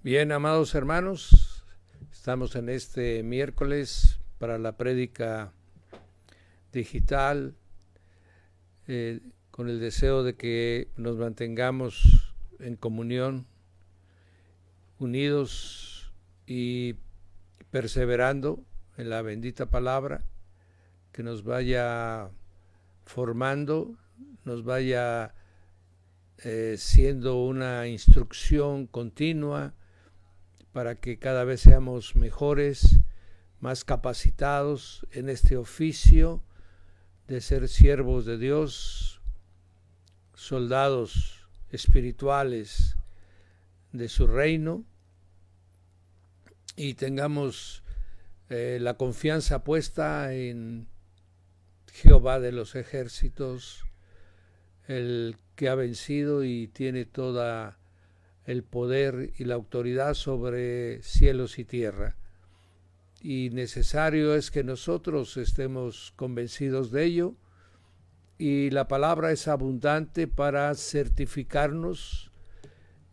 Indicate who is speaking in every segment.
Speaker 1: Bien, amados hermanos, estamos en este miércoles para la prédica digital con el deseo de que nos mantengamos en comunión, unidos y perseverando en la bendita palabra que nos vaya formando, nos vaya siendo una instrucción continua para que cada vez seamos mejores, más capacitados en este oficio de ser siervos de Dios, soldados espirituales de su reino, y tengamos la confianza puesta en Jehová de los ejércitos, el que ha vencido y tiene toda el poder y la autoridad sobre cielos y tierra. Y necesario es que nosotros estemos convencidos de ello, y la palabra es abundante para certificarnos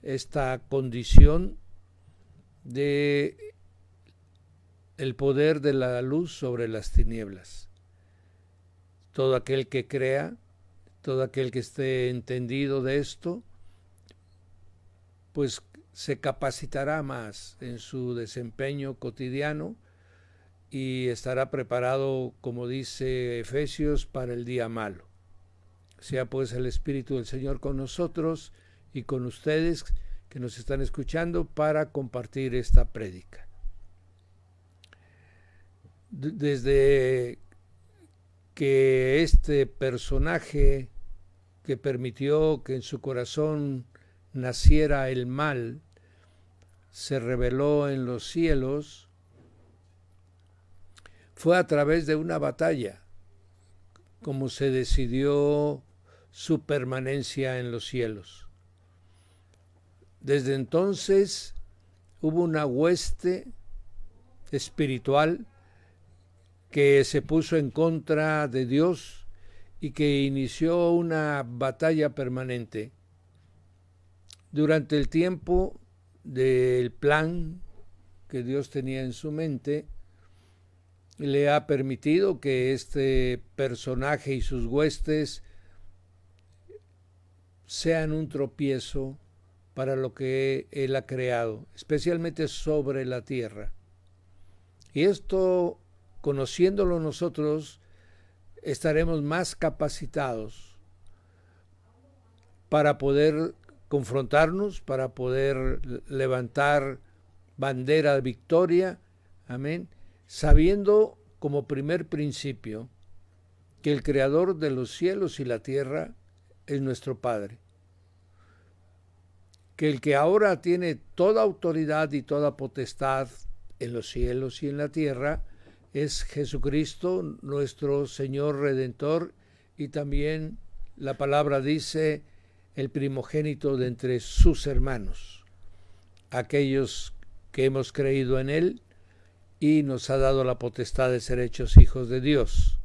Speaker 1: esta condición de el poder de la luz sobre las tinieblas. Todo aquel que crea, todo aquel que esté entendido de esto, pues se capacitará más en su desempeño cotidiano y estará preparado, como dice Efesios, para el día malo. Sea pues el Espíritu del Señor con nosotros y con ustedes que nos están escuchando para compartir esta prédica. Desde que este personaje que permitió que en su corazón naciera el mal, se reveló en los cielos, fue a través de una batalla como se decidió su permanencia en los cielos. Desde entonces hubo una hueste espiritual que se puso en contra de Dios y que inició una batalla permanente. Durante el tiempo del plan que Dios tenía en su mente, le ha permitido que este personaje y sus huestes sean un tropiezo para lo que Él ha creado, especialmente sobre la tierra. Y esto, conociéndolo nosotros, estaremos más capacitados para poder confrontarnos, para poder levantar bandera de victoria, amén, sabiendo como primer principio que el Creador de los cielos y la tierra es nuestro Padre, que el que ahora tiene toda autoridad y toda potestad en los cielos y en la tierra es Jesucristo, nuestro Señor Redentor, y también la palabra dice el primogénito de entre sus hermanos, aquellos que hemos creído en Él y nos ha dado la potestad de ser hechos hijos de Dios.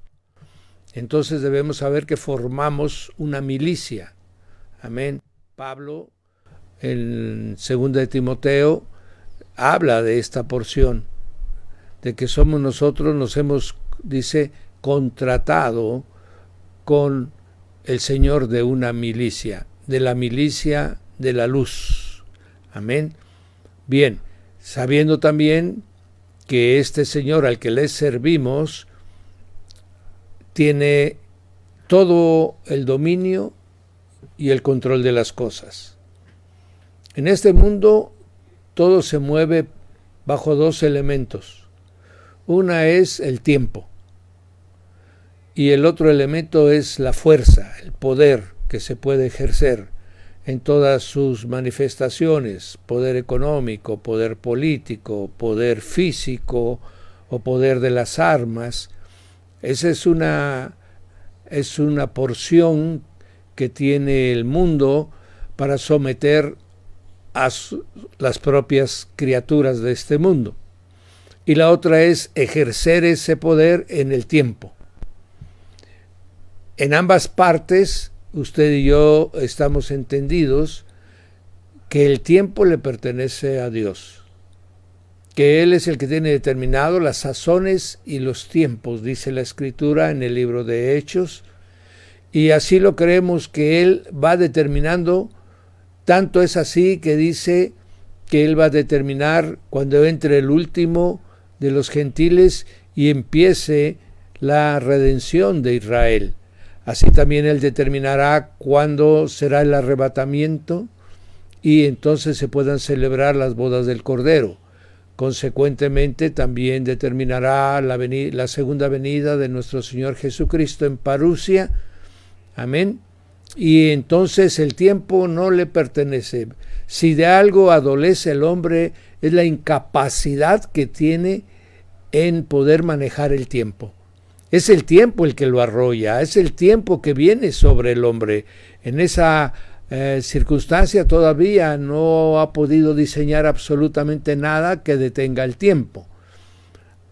Speaker 1: Entonces debemos saber que formamos una milicia. Amén. Pablo, en 2 de Timoteo, habla de esta porción, de que somos nosotros, nos hemos, dice, contratado con el Señor de una milicia, de la milicia de la luz. Amén. Bien, sabiendo también que este Señor al que le servimos tiene todo el dominio y el control de las cosas. En este mundo todo se mueve bajo dos elementos. Una es el tiempo y el otro elemento es la fuerza, el poder que se puede ejercer en todas sus manifestaciones: poder económico, poder político, poder físico o poder de las armas. Esa es una porción que tiene el mundo para someter a las propias criaturas de este mundo. Y la otra es ejercer ese poder en el tiempo. En ambas partes, usted y yo estamos entendidos que el tiempo le pertenece a Dios, que Él es el que tiene determinado las sazones y los tiempos, dice la Escritura en el libro de Hechos, y así lo creemos que Él va determinando. Tanto es así que dice que Él va a determinar cuando entre el último de los gentiles y empiece la redención de Israel. Así también Él determinará cuándo será el arrebatamiento y entonces se puedan celebrar las bodas del Cordero. Consecuentemente también determinará la segunda venida de nuestro Señor Jesucristo en parusia. Amén. Y entonces el tiempo no le pertenece. Si de algo adolece el hombre es la incapacidad que tiene en poder manejar el tiempo. Es el tiempo el que lo arrolla, es el tiempo que viene sobre el hombre. En esa circunstancia todavía no ha podido diseñar absolutamente nada que detenga el tiempo.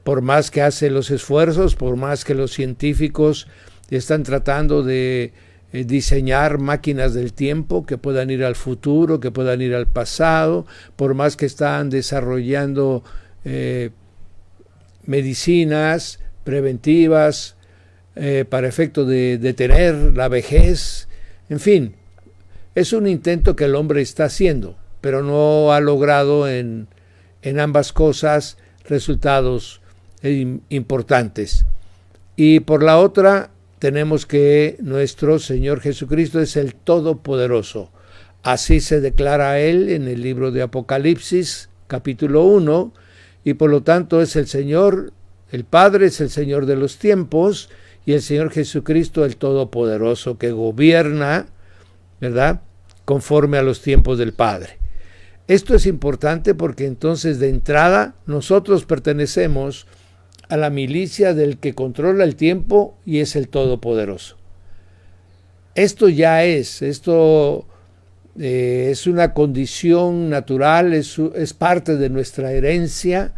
Speaker 1: Por más que hace los esfuerzos, por más que los científicos están tratando de diseñar máquinas del tiempo que puedan ir al futuro, que puedan ir al pasado, por más que están desarrollando medicinas preventivas para efecto de detener la vejez, en fin, es un intento que el hombre está haciendo, pero no ha logrado en ambas cosas resultados importantes. Y por la otra, tenemos que nuestro Señor Jesucristo es el Todopoderoso. Así se declara Él en el libro de Apocalipsis, capítulo 1, y por lo tanto es el Señor, el Padre es el Señor de los tiempos, y el Señor Jesucristo el Todopoderoso, que gobierna, ¿verdad?, conforme a los tiempos del Padre. Esto es importante porque entonces de entrada nosotros pertenecemos a la milicia del que controla el tiempo y es el Todopoderoso. Esto es una condición natural, es parte de nuestra herencia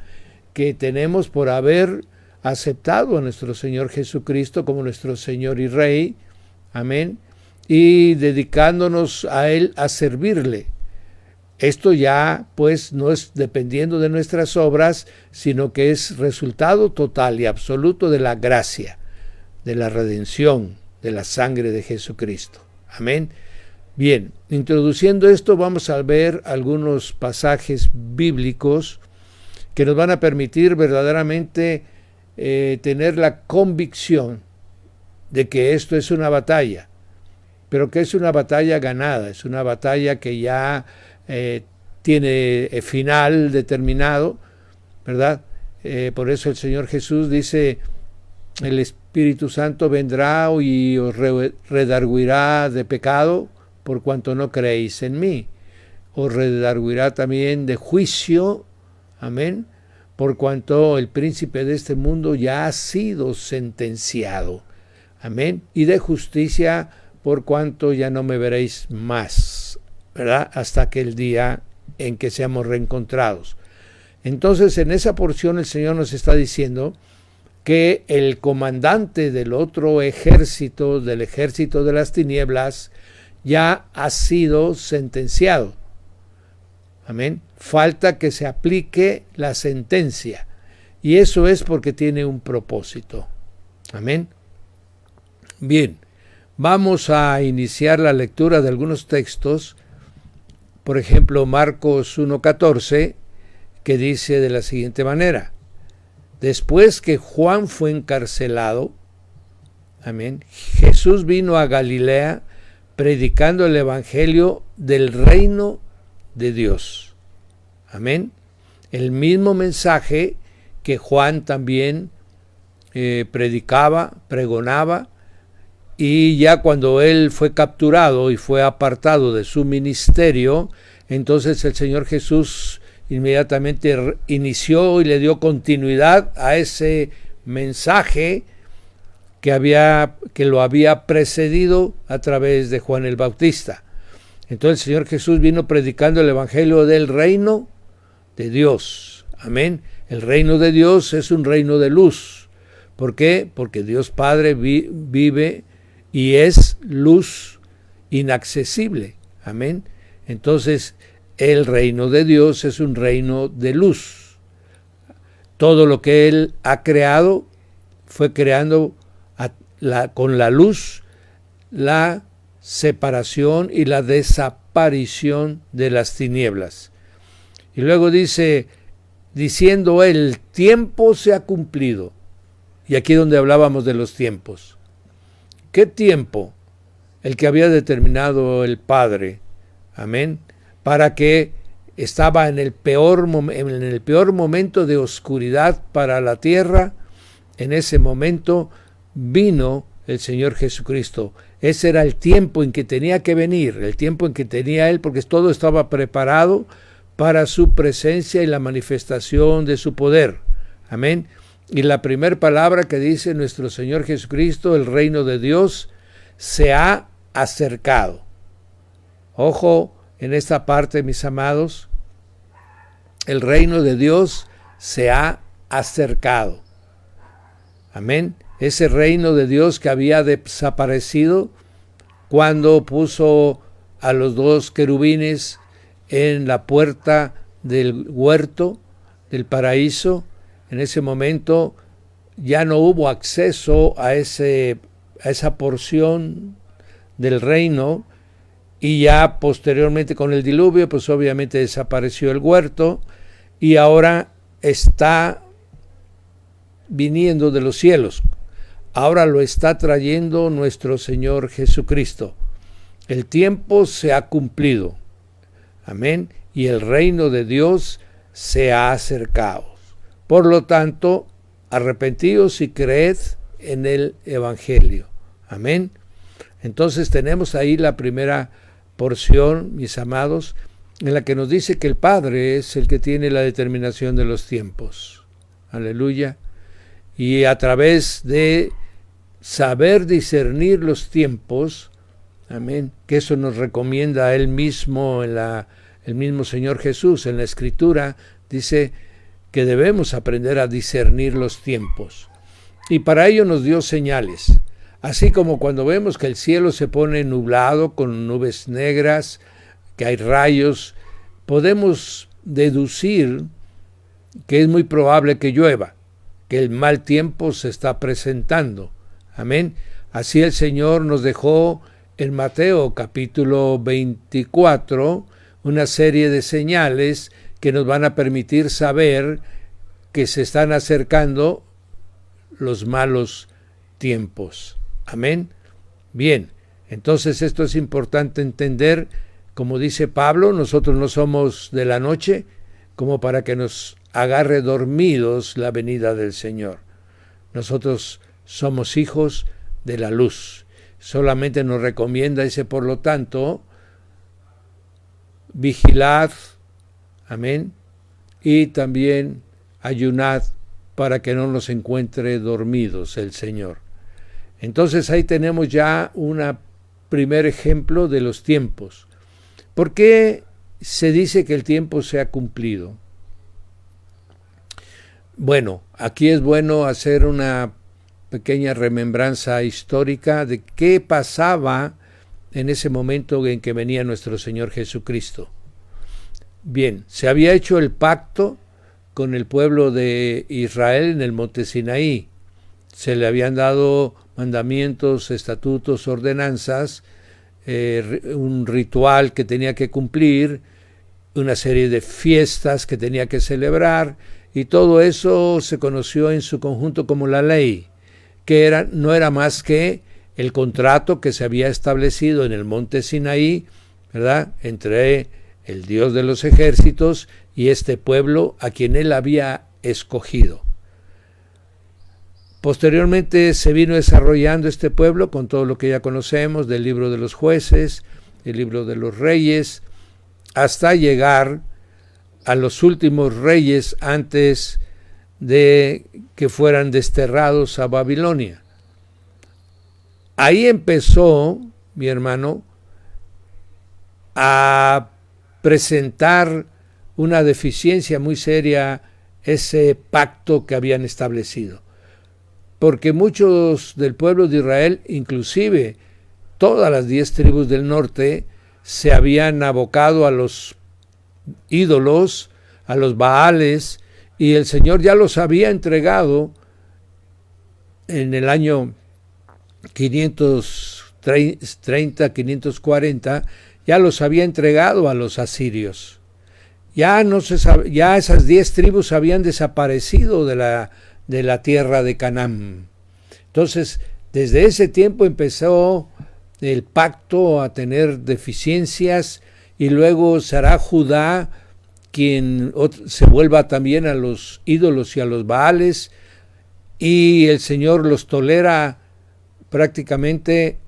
Speaker 1: que tenemos por haber aceptado a nuestro Señor Jesucristo como nuestro Señor y Rey, amén, y dedicándonos a Él a servirle. Esto ya pues no es dependiendo de nuestras obras, sino que es resultado total y absoluto de la gracia, de la redención, de la sangre de Jesucristo. Amén. Bien, introduciendo esto vamos a ver algunos pasajes bíblicos que nos van a permitir verdaderamente tener la convicción de que esto es una batalla, pero que es una batalla ganada, es una batalla que ya tiene final determinado, ¿verdad? Por eso el Señor Jesús dice, el Espíritu Santo vendrá y os redarguirá de pecado por cuanto no creéis en mí. Os redarguirá también de juicio, amén, por cuanto el príncipe de este mundo ya ha sido sentenciado, amén, y de justicia por cuanto ya no me veréis más, ¿verdad?, hasta aquel día en que seamos reencontrados. Entonces, en esa porción el Señor nos está diciendo que el comandante del otro ejército, del ejército de las tinieblas, ya ha sido sentenciado. Amén. Falta que se aplique la sentencia. Y eso es porque tiene un propósito. Amén. Bien, vamos a iniciar la lectura de algunos textos. Por ejemplo, Marcos 1:14, que dice de la siguiente manera: después que Juan fue encarcelado, amén, Jesús vino a Galilea predicando el evangelio del reino de Dios. Amén. El mismo mensaje que Juan también predicaba, pregonaba, y ya cuando él fue capturado y fue apartado de su ministerio, entonces el Señor Jesús inmediatamente inició y le dio continuidad a ese mensaje que lo había precedido a través de Juan el Bautista. Entonces el Señor Jesús vino predicando el evangelio del reino de Dios. Amén. El reino de Dios es un reino de luz. ¿Por qué? Porque Dios Padre vive y es luz inaccesible. Amén. Entonces, el reino de Dios es un reino de luz. Todo lo que Él ha creado fue creando con la luz la separación y la desaparición de las tinieblas. Y luego dice, diciendo Él, el tiempo se ha cumplido. Y aquí donde hablábamos de los tiempos. ¿Qué tiempo? El que había determinado el Padre. Amén. Para que estaba en el peor momento de oscuridad para la tierra. En ese momento vino el Señor Jesucristo. Ese era el tiempo en que tenía que venir, el tiempo en que tenía Él, porque todo estaba preparado para su presencia y la manifestación de su poder. Amén. Y la primera palabra que dice nuestro Señor Jesucristo, el reino de Dios se ha acercado. Ojo en esta parte, mis amados, el reino de Dios se ha acercado. Amén. Ese reino de Dios que había desaparecido cuando puso a los dos querubines en la puerta del huerto, del paraíso. En ese momento ya no hubo acceso a esa porción del reino, y ya posteriormente con el diluvio, pues obviamente desapareció el huerto, y ahora está viniendo de los cielos. Ahora lo está trayendo nuestro Señor Jesucristo. El tiempo se ha cumplido. Amén. Y el reino de Dios se ha acercado. Por lo tanto, arrepentíos y creed en el Evangelio. Amén. Entonces tenemos ahí la primera porción, mis amados, en la que nos dice que el Padre es el que tiene la determinación de los tiempos. Aleluya. Y a través de saber discernir los tiempos, amén, que eso nos recomienda a Él mismo, el mismo Señor Jesús en la Escritura, dice que debemos aprender a discernir los tiempos. Y para ello nos dio señales. Así como cuando vemos que el cielo se pone nublado con nubes negras, que hay rayos, podemos deducir que es muy probable que llueva, que el mal tiempo se está presentando. Amén. Así el Señor nos dejó en Mateo capítulo 24 una serie de señales que nos van a permitir saber que se están acercando los malos tiempos. Amén. Bien, entonces esto es importante entender, como dice Pablo, nosotros no somos de la noche como para que nos agarre dormidos la venida del Señor. Nosotros somos hijos de la luz. Solamente nos recomienda, dice, por lo tanto, vigilad, amén, y también ayunad para que no nos encuentre dormidos el Señor. Entonces ahí tenemos ya un primer ejemplo de los tiempos. ¿Por qué se dice que el tiempo se ha cumplido? Bueno, aquí es bueno hacer una pequeña remembranza histórica de qué pasaba en ese momento en que venía nuestro Señor Jesucristo. Bien, se había hecho el pacto con el pueblo de Israel en el monte Sinaí. Se le habían dado mandamientos, estatutos, ordenanzas, un ritual que tenía que cumplir, una serie de fiestas que tenía que celebrar, y todo eso se conoció en su conjunto como la ley, que no era más que el contrato que se había establecido en el monte Sinaí, ¿verdad?, entre el Dios de los ejércitos y este pueblo a quien Él había escogido. Posteriormente se vino desarrollando este pueblo con todo lo que ya conocemos del libro de los jueces, el libro de los reyes, hasta llegar a los últimos reyes antes de que fueran desterrados a Babilonia. Ahí empezó, mi hermano, a presentar una deficiencia muy seria ese pacto que habían establecido. Porque muchos del pueblo de Israel, inclusive todas las 10 tribus del norte, se habían abocado a los ídolos, a los Baales, y el Señor ya los había entregado en el año 530, 540, ya los había entregado a los asirios. Ya esas 10 tribus habían desaparecido de la tierra de Canaán. Entonces, desde ese tiempo empezó el pacto a tener deficiencias, y luego será Judá quien se vuelva también a los ídolos y a los Baales, y el Señor los tolera prácticamente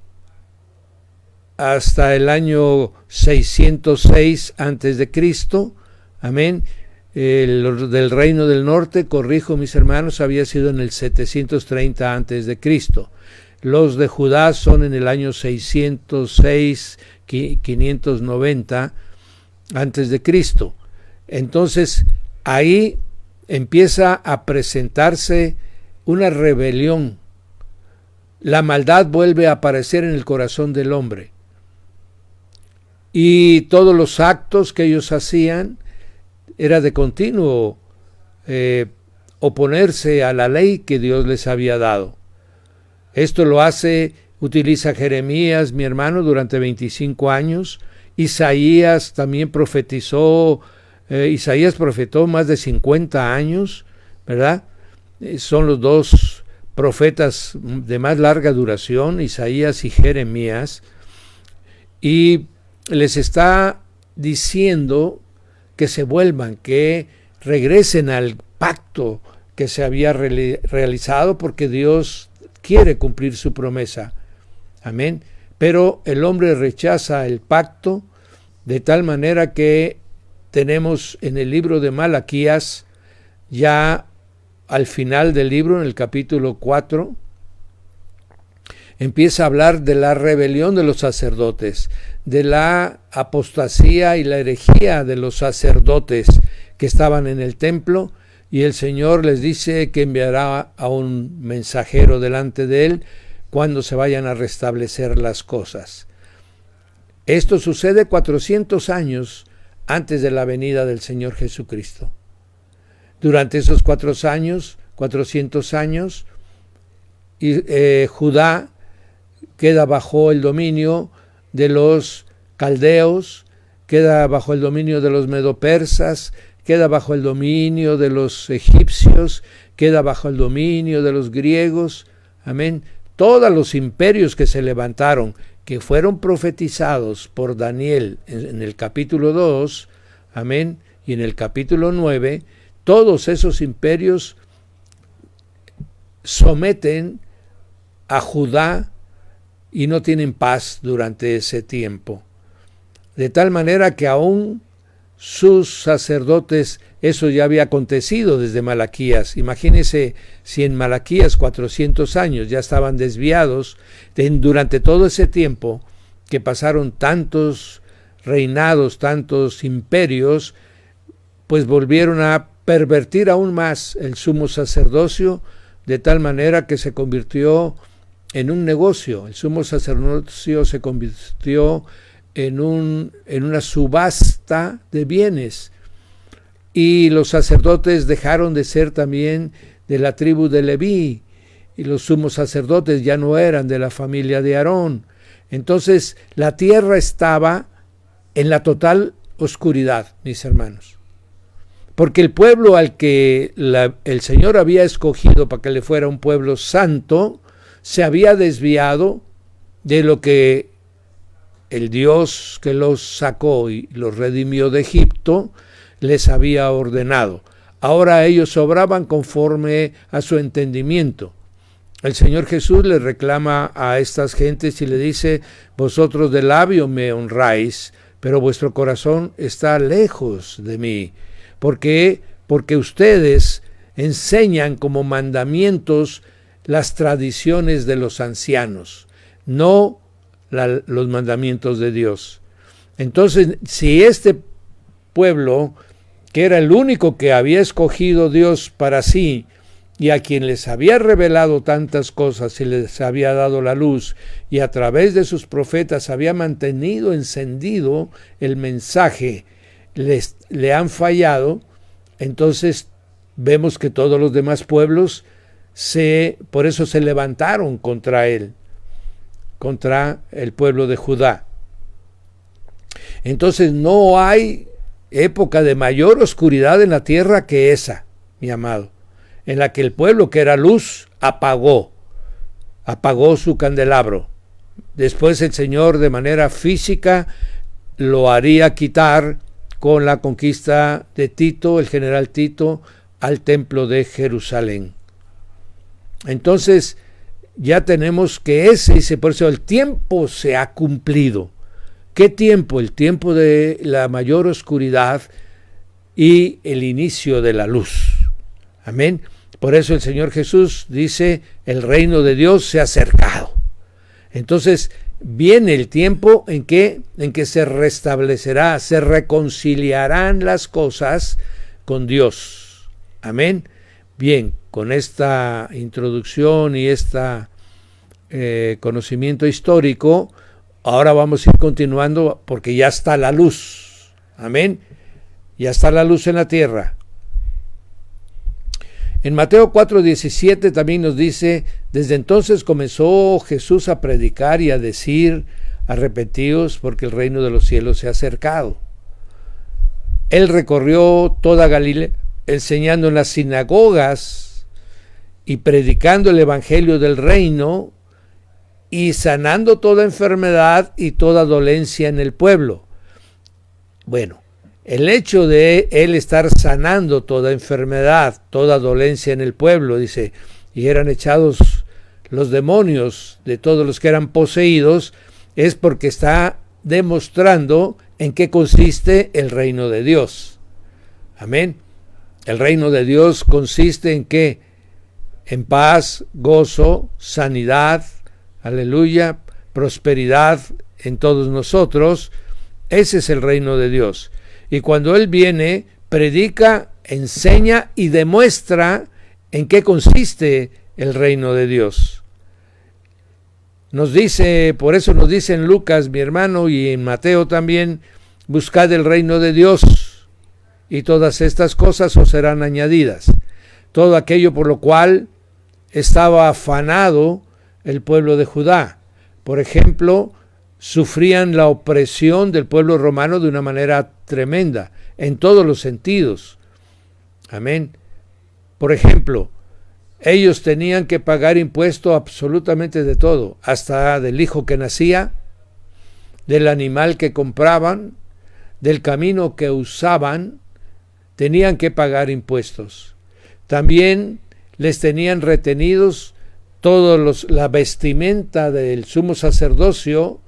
Speaker 1: hasta el año 606 antes de Cristo. Amén. Del reino del norte, corrijo mis hermanos, había sido en el 730 antes de Cristo. Los de Judá son en el año 606, 590 antes de Cristo. Entonces, ahí empieza a presentarse una rebelión. La maldad vuelve a aparecer en el corazón del hombre. Y todos los actos que ellos hacían era de continuo oponerse a la ley que Dios les había dado. Esto lo utiliza Jeremías, mi hermano, durante 25 años. Isaías también profetizó. Isaías profetó más de 50 años, ¿verdad? Son los dos profetas de más larga duración, Isaías y Jeremías, y les está diciendo que se vuelvan, que regresen al pacto que se había realizado, porque Dios quiere cumplir su promesa. Amén. Pero el hombre rechaza el pacto, de tal manera que tenemos en el libro de Malaquías, ya al final del libro, en el capítulo 4, empieza a hablar de la rebelión de los sacerdotes, de la apostasía y la herejía de los sacerdotes que estaban en el templo, y el Señor les dice que enviará a un mensajero delante de él cuando se vayan a restablecer las cosas. Esto sucede 400 años antes de la venida del Señor Jesucristo. Durante esos 400 años, Judá queda bajo el dominio de los caldeos, queda bajo el dominio de los medopersas, queda bajo el dominio de los egipcios, queda bajo el dominio de los griegos. Amén. Todos los imperios que se levantaron, que fueron profetizados por Daniel en el capítulo 2, amén, y en el capítulo 9, todos esos imperios someten a Judá y no tienen paz durante ese tiempo. De tal manera que aún sus sacerdotes, eso ya había acontecido desde Malaquías. Imagínense si en Malaquías 400 años ya estaban desviados, durante todo ese tiempo que pasaron tantos reinados, tantos imperios, pues volvieron a pervertir aún más el sumo sacerdocio, de tal manera que se convirtió en un negocio. El sumo sacerdocio se convirtió en una subasta de bienes, y los sacerdotes dejaron de ser también de la tribu de Leví, y los sumos sacerdotes ya no eran de la familia de Aarón. Entonces la tierra estaba en la total oscuridad, mis hermanos, porque el pueblo al que el Señor había escogido para que le fuera un pueblo santo se había desviado de lo que el Dios que los sacó y los redimió de Egipto les había ordenado. Ahora ellos obraban conforme a su entendimiento. El Señor Jesús le reclama a estas gentes y le dice: vosotros de labio me honráis, pero vuestro corazón está lejos de mí. ¿Por qué? Porque ustedes enseñan como mandamientos las tradiciones de los ancianos, no los mandamientos de Dios. Entonces, si este pueblo, que era el único que había escogido Dios para sí, y a quien les había revelado tantas cosas y les había dado la luz, y a través de sus profetas había mantenido encendido el mensaje le han fallado, entonces vemos que todos los demás pueblos por eso se levantaron contra él, contra el pueblo de Judá. Entonces no hay época de mayor oscuridad en la tierra que esa, mi amado, en la que el pueblo que era luz apagó su candelabro. Después el Señor de manera física lo haría quitar con la conquista de Tito, el general Tito, al templo de Jerusalén. Entonces ya tenemos que dice, por eso el tiempo se ha cumplido. ¿Qué tiempo? El tiempo de la mayor oscuridad y el inicio de la luz. Amén. Por eso el Señor Jesús dice, el reino de Dios se ha acercado. Entonces viene el tiempo en que se restablecerá, se reconciliarán las cosas con Dios. Amén. Bien, con esta introducción y este conocimiento histórico, ahora vamos a ir continuando porque ya está la luz. Amén. Ya está la luz en la tierra. En Mateo 4:17 también nos dice, desde entonces comenzó Jesús a predicar y a decir, arrepentíos porque el reino de los cielos se ha acercado. Él recorrió toda Galilea, enseñando en las sinagogas y predicando el evangelio del reino y sanando toda enfermedad y toda dolencia en el pueblo. Bueno, el hecho de él estar sanando toda enfermedad, toda dolencia en el pueblo, dice, y eran echados los demonios de todos los que eran poseídos, es porque está demostrando en qué consiste el reino de Dios. Amén. El reino de Dios consiste en qué? En paz, gozo, sanidad, aleluya, prosperidad en todos nosotros. Ese es el reino de Dios. Y cuando Él viene, predica, enseña y demuestra en qué consiste el reino de Dios. Nos dice, por eso nos dice en Lucas, mi hermano, y en Mateo también, buscad el reino de Dios, y todas estas cosas os serán añadidas. Todo aquello por lo cual estaba afanado el pueblo de Judá. Por ejemplo, sufrían la opresión del pueblo romano de una manera tremenda, en todos los sentidos. Amén. Por ejemplo, ellos tenían que pagar impuesto absolutamente de todo, hasta del hijo que nacía, del animal que compraban, del camino que usaban, tenían que pagar impuestos. También les tenían retenidos la vestimenta del sumo sacerdocio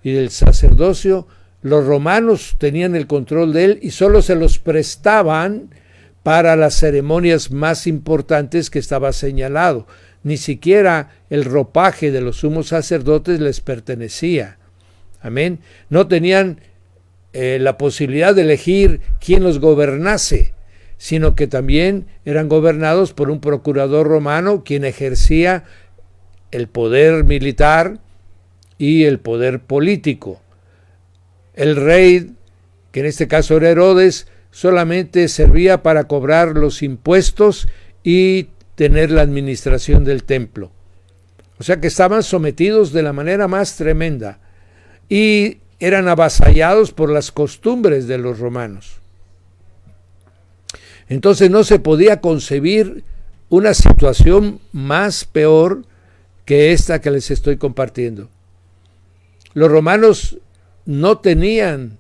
Speaker 1: y del sacerdocio. Los romanos tenían el control de él y solo se los prestaban para las ceremonias más importantes que estaba señalado. Ni siquiera el ropaje de los sumos sacerdotes les pertenecía. Amén. No tenían la posibilidad de elegir quién los gobernase, sino que también eran gobernados por un procurador romano, quien ejercía el poder militar y el poder político. El rey, que en este caso era Herodes, solamente servía para cobrar los impuestos y tener la administración del templo. O sea que estaban sometidos de la manera más tremenda y eran avasallados por las costumbres de los romanos. Entonces no se podía concebir una situación más peor que esta que les estoy compartiendo. Los romanos no tenían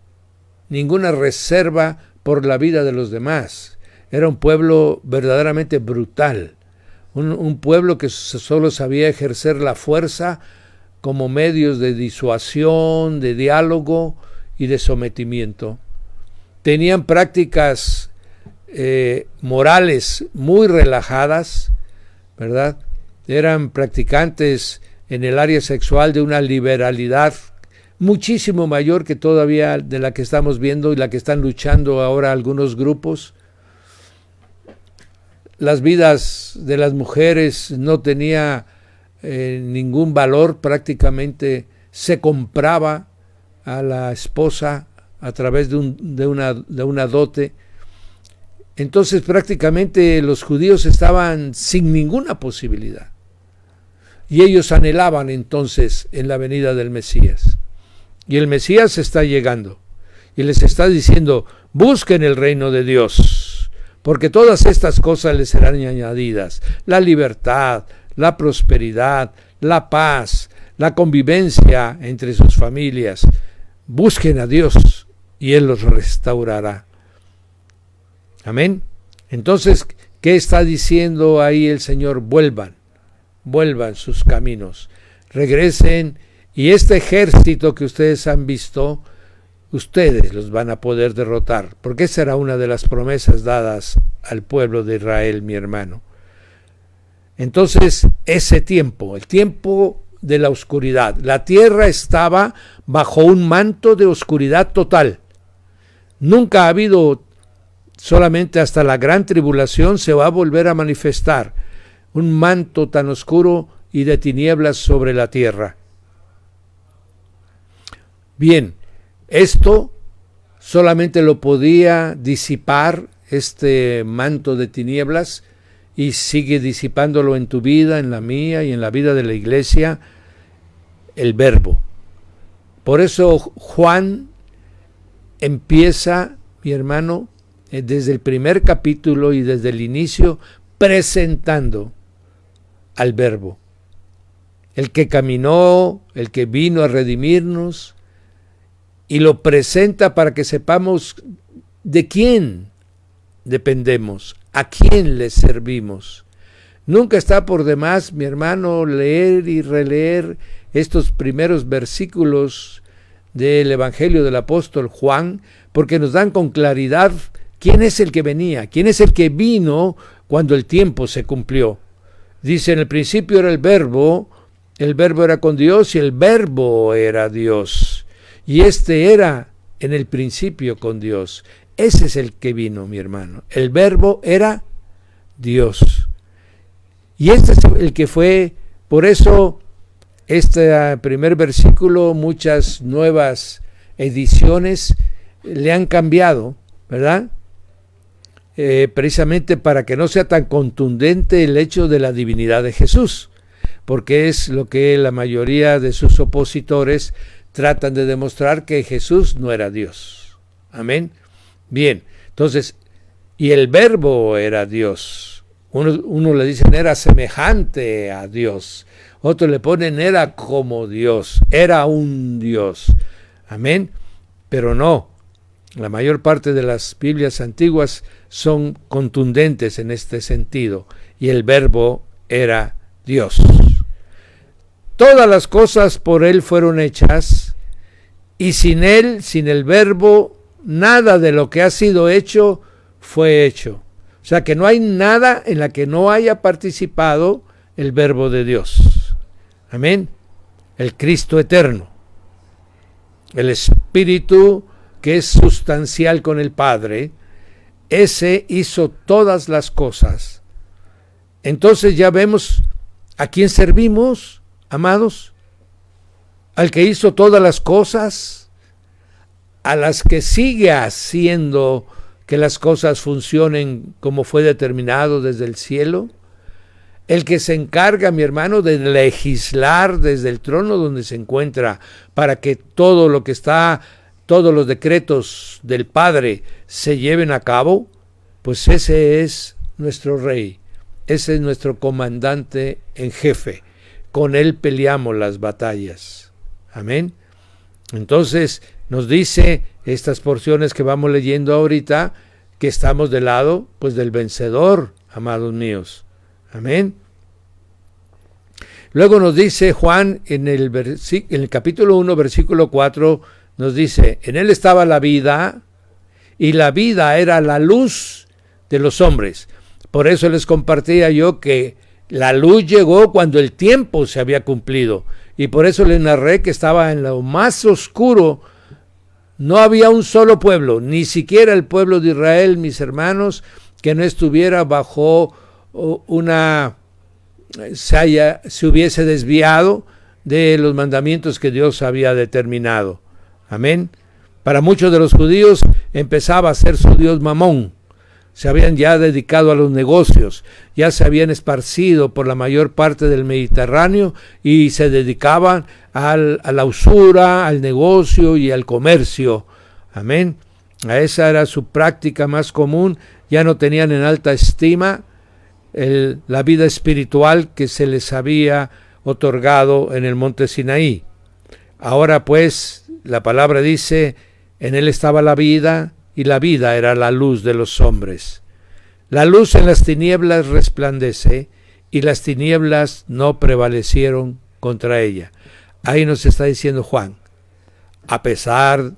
Speaker 1: ninguna reserva por la vida de los demás. Era un pueblo verdaderamente brutal, un pueblo que solo sabía ejercer la fuerza como medios de disuasión, de diálogo y de sometimiento. Tenían prácticas morales muy relajadas, ¿verdad? Eran practicantes en el área sexual de una liberalidad muchísimo mayor que todavía de la que estamos viendo y la que están luchando ahora algunos grupos. Las vidas de las mujeres no tenía ningún valor, prácticamente se compraba a la esposa a través de una dote. Entonces prácticamente los judíos estaban sin ninguna posibilidad. Y ellos anhelaban entonces en la venida del Mesías. Y el Mesías está llegando. Y les está diciendo, busquen el reino de Dios, porque todas estas cosas les serán añadidas. La libertad, la prosperidad, la paz, la convivencia entre sus familias. Busquen a Dios y Él los restaurará. Amén. Entonces, ¿qué está diciendo ahí el Señor? Vuelvan sus caminos, regresen, y este ejército que ustedes han visto, ustedes los van a poder derrotar, porque esa era una de las promesas dadas al pueblo de Israel, mi hermano. Entonces, ese tiempo, el tiempo de la oscuridad, la tierra estaba bajo un manto de oscuridad total. Nunca ha habido, solamente hasta la gran tribulación se va a volver a manifestar un manto tan oscuro y de tinieblas sobre la tierra. Bien, esto solamente lo podía disipar este manto de tinieblas, y sigue disipándolo en tu vida, en la mía y en la vida de la iglesia, el Verbo. Por eso Juan empieza, mi hermano, desde el primer capítulo y desde el inicio, presentando al Verbo, el que caminó, el que vino a redimirnos, y lo presenta para que sepamos de quién dependemos, a quién le servimos. Nunca está por demás, mi hermano, leer y releer estos primeros versículos del Evangelio del apóstol Juan, porque nos dan con claridad quién es el que venía, quién es el que vino cuando el tiempo se cumplió. Dice, en el principio era el Verbo era con Dios y el Verbo era Dios. Y este era en el principio con Dios. Ese es el que vino, mi hermano. El Verbo era Dios. Y este es el que fue, por eso este primer versículo, muchas nuevas ediciones le han cambiado, ¿verdad? Precisamente para que no sea tan contundente el hecho de la divinidad de Jesús, porque es lo que la mayoría de sus opositores tratan de demostrar, que Jesús no era Dios. Amén. Bien, entonces, y el Verbo era Dios. Uno le dicen era semejante a Dios, otros le ponen era como Dios, era un Dios. Amén. Pero no, la mayor parte de las Biblias antiguas son contundentes en este sentido, y el Verbo era Dios. Todas las cosas por Él fueron hechas, y sin Él, sin el Verbo, nada de lo que ha sido hecho fue hecho. O sea que no hay nada en la que no haya participado el Verbo de Dios. Amén. El Cristo eterno, el Espíritu que es sustancial con el Padre, ese hizo todas las cosas. Entonces ya vemos a quién servimos, amados, al que hizo todas las cosas, a las que sigue haciendo que las cosas funcionen como fue determinado desde el cielo, el que se encarga, mi hermano, de legislar desde el trono donde se encuentra para que todo lo que está, todos los decretos del Padre se lleven a cabo, pues ese es nuestro Rey, ese es nuestro comandante en jefe. Con Él peleamos las batallas. Amén. Entonces nos dice estas porciones que vamos leyendo ahorita, que estamos del lado, pues, del vencedor, amados míos. Amén. Luego nos dice Juan en el capítulo 1, versículo 4, nos dice, en Él estaba la vida, y la vida era la luz de los hombres. Por eso les compartía yo que la luz llegó cuando el tiempo se había cumplido, y por eso les narré que estaba en lo más oscuro. No había un solo pueblo, ni siquiera el pueblo de Israel, mis hermanos, que no estuviera bajo se hubiese desviado de los mandamientos que Dios había determinado. Amén. Para muchos de los judíos empezaba a ser su dios Mamón. Se habían ya dedicado a los negocios, ya se habían esparcido por la mayor parte del Mediterráneo y se dedicaban a la usura, al negocio y al comercio. Amén. A esa era su práctica más común. Ya no tenían en alta estima la vida espiritual que se les había otorgado en el monte Sinaí. Ahora pues la palabra dice: en él estaba la vida, y la vida era la luz de los hombres. La luz en las tinieblas resplandece, y las tinieblas no prevalecieron contra ella. Ahí nos está diciendo Juan, a pesar,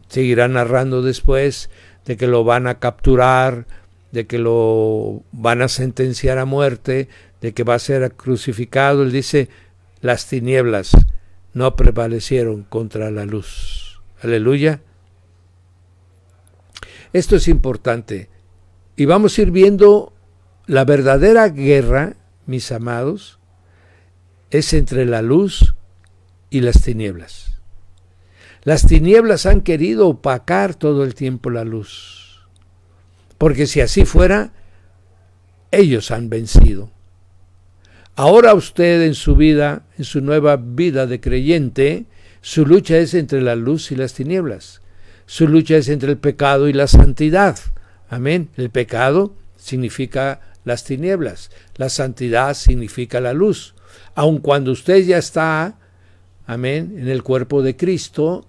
Speaker 1: seguirá narrando después, de que lo van a capturar, de que lo van a sentenciar a muerte, de que va a ser crucificado, él dice, las tinieblas no prevalecieron contra la luz. Aleluya. Esto es importante. Y vamos a ir viendo la verdadera guerra, mis amados, es entre la luz y las tinieblas. Las tinieblas han querido opacar todo el tiempo la luz. Porque si así fuera, ellos han vencido. Ahora usted en su vida, en su nueva vida de creyente, su lucha es entre la luz y las tinieblas. Su lucha es entre el pecado y la santidad. Amén. El pecado significa las tinieblas. La santidad significa la luz. Aun cuando usted ya está, amén, en el cuerpo de Cristo,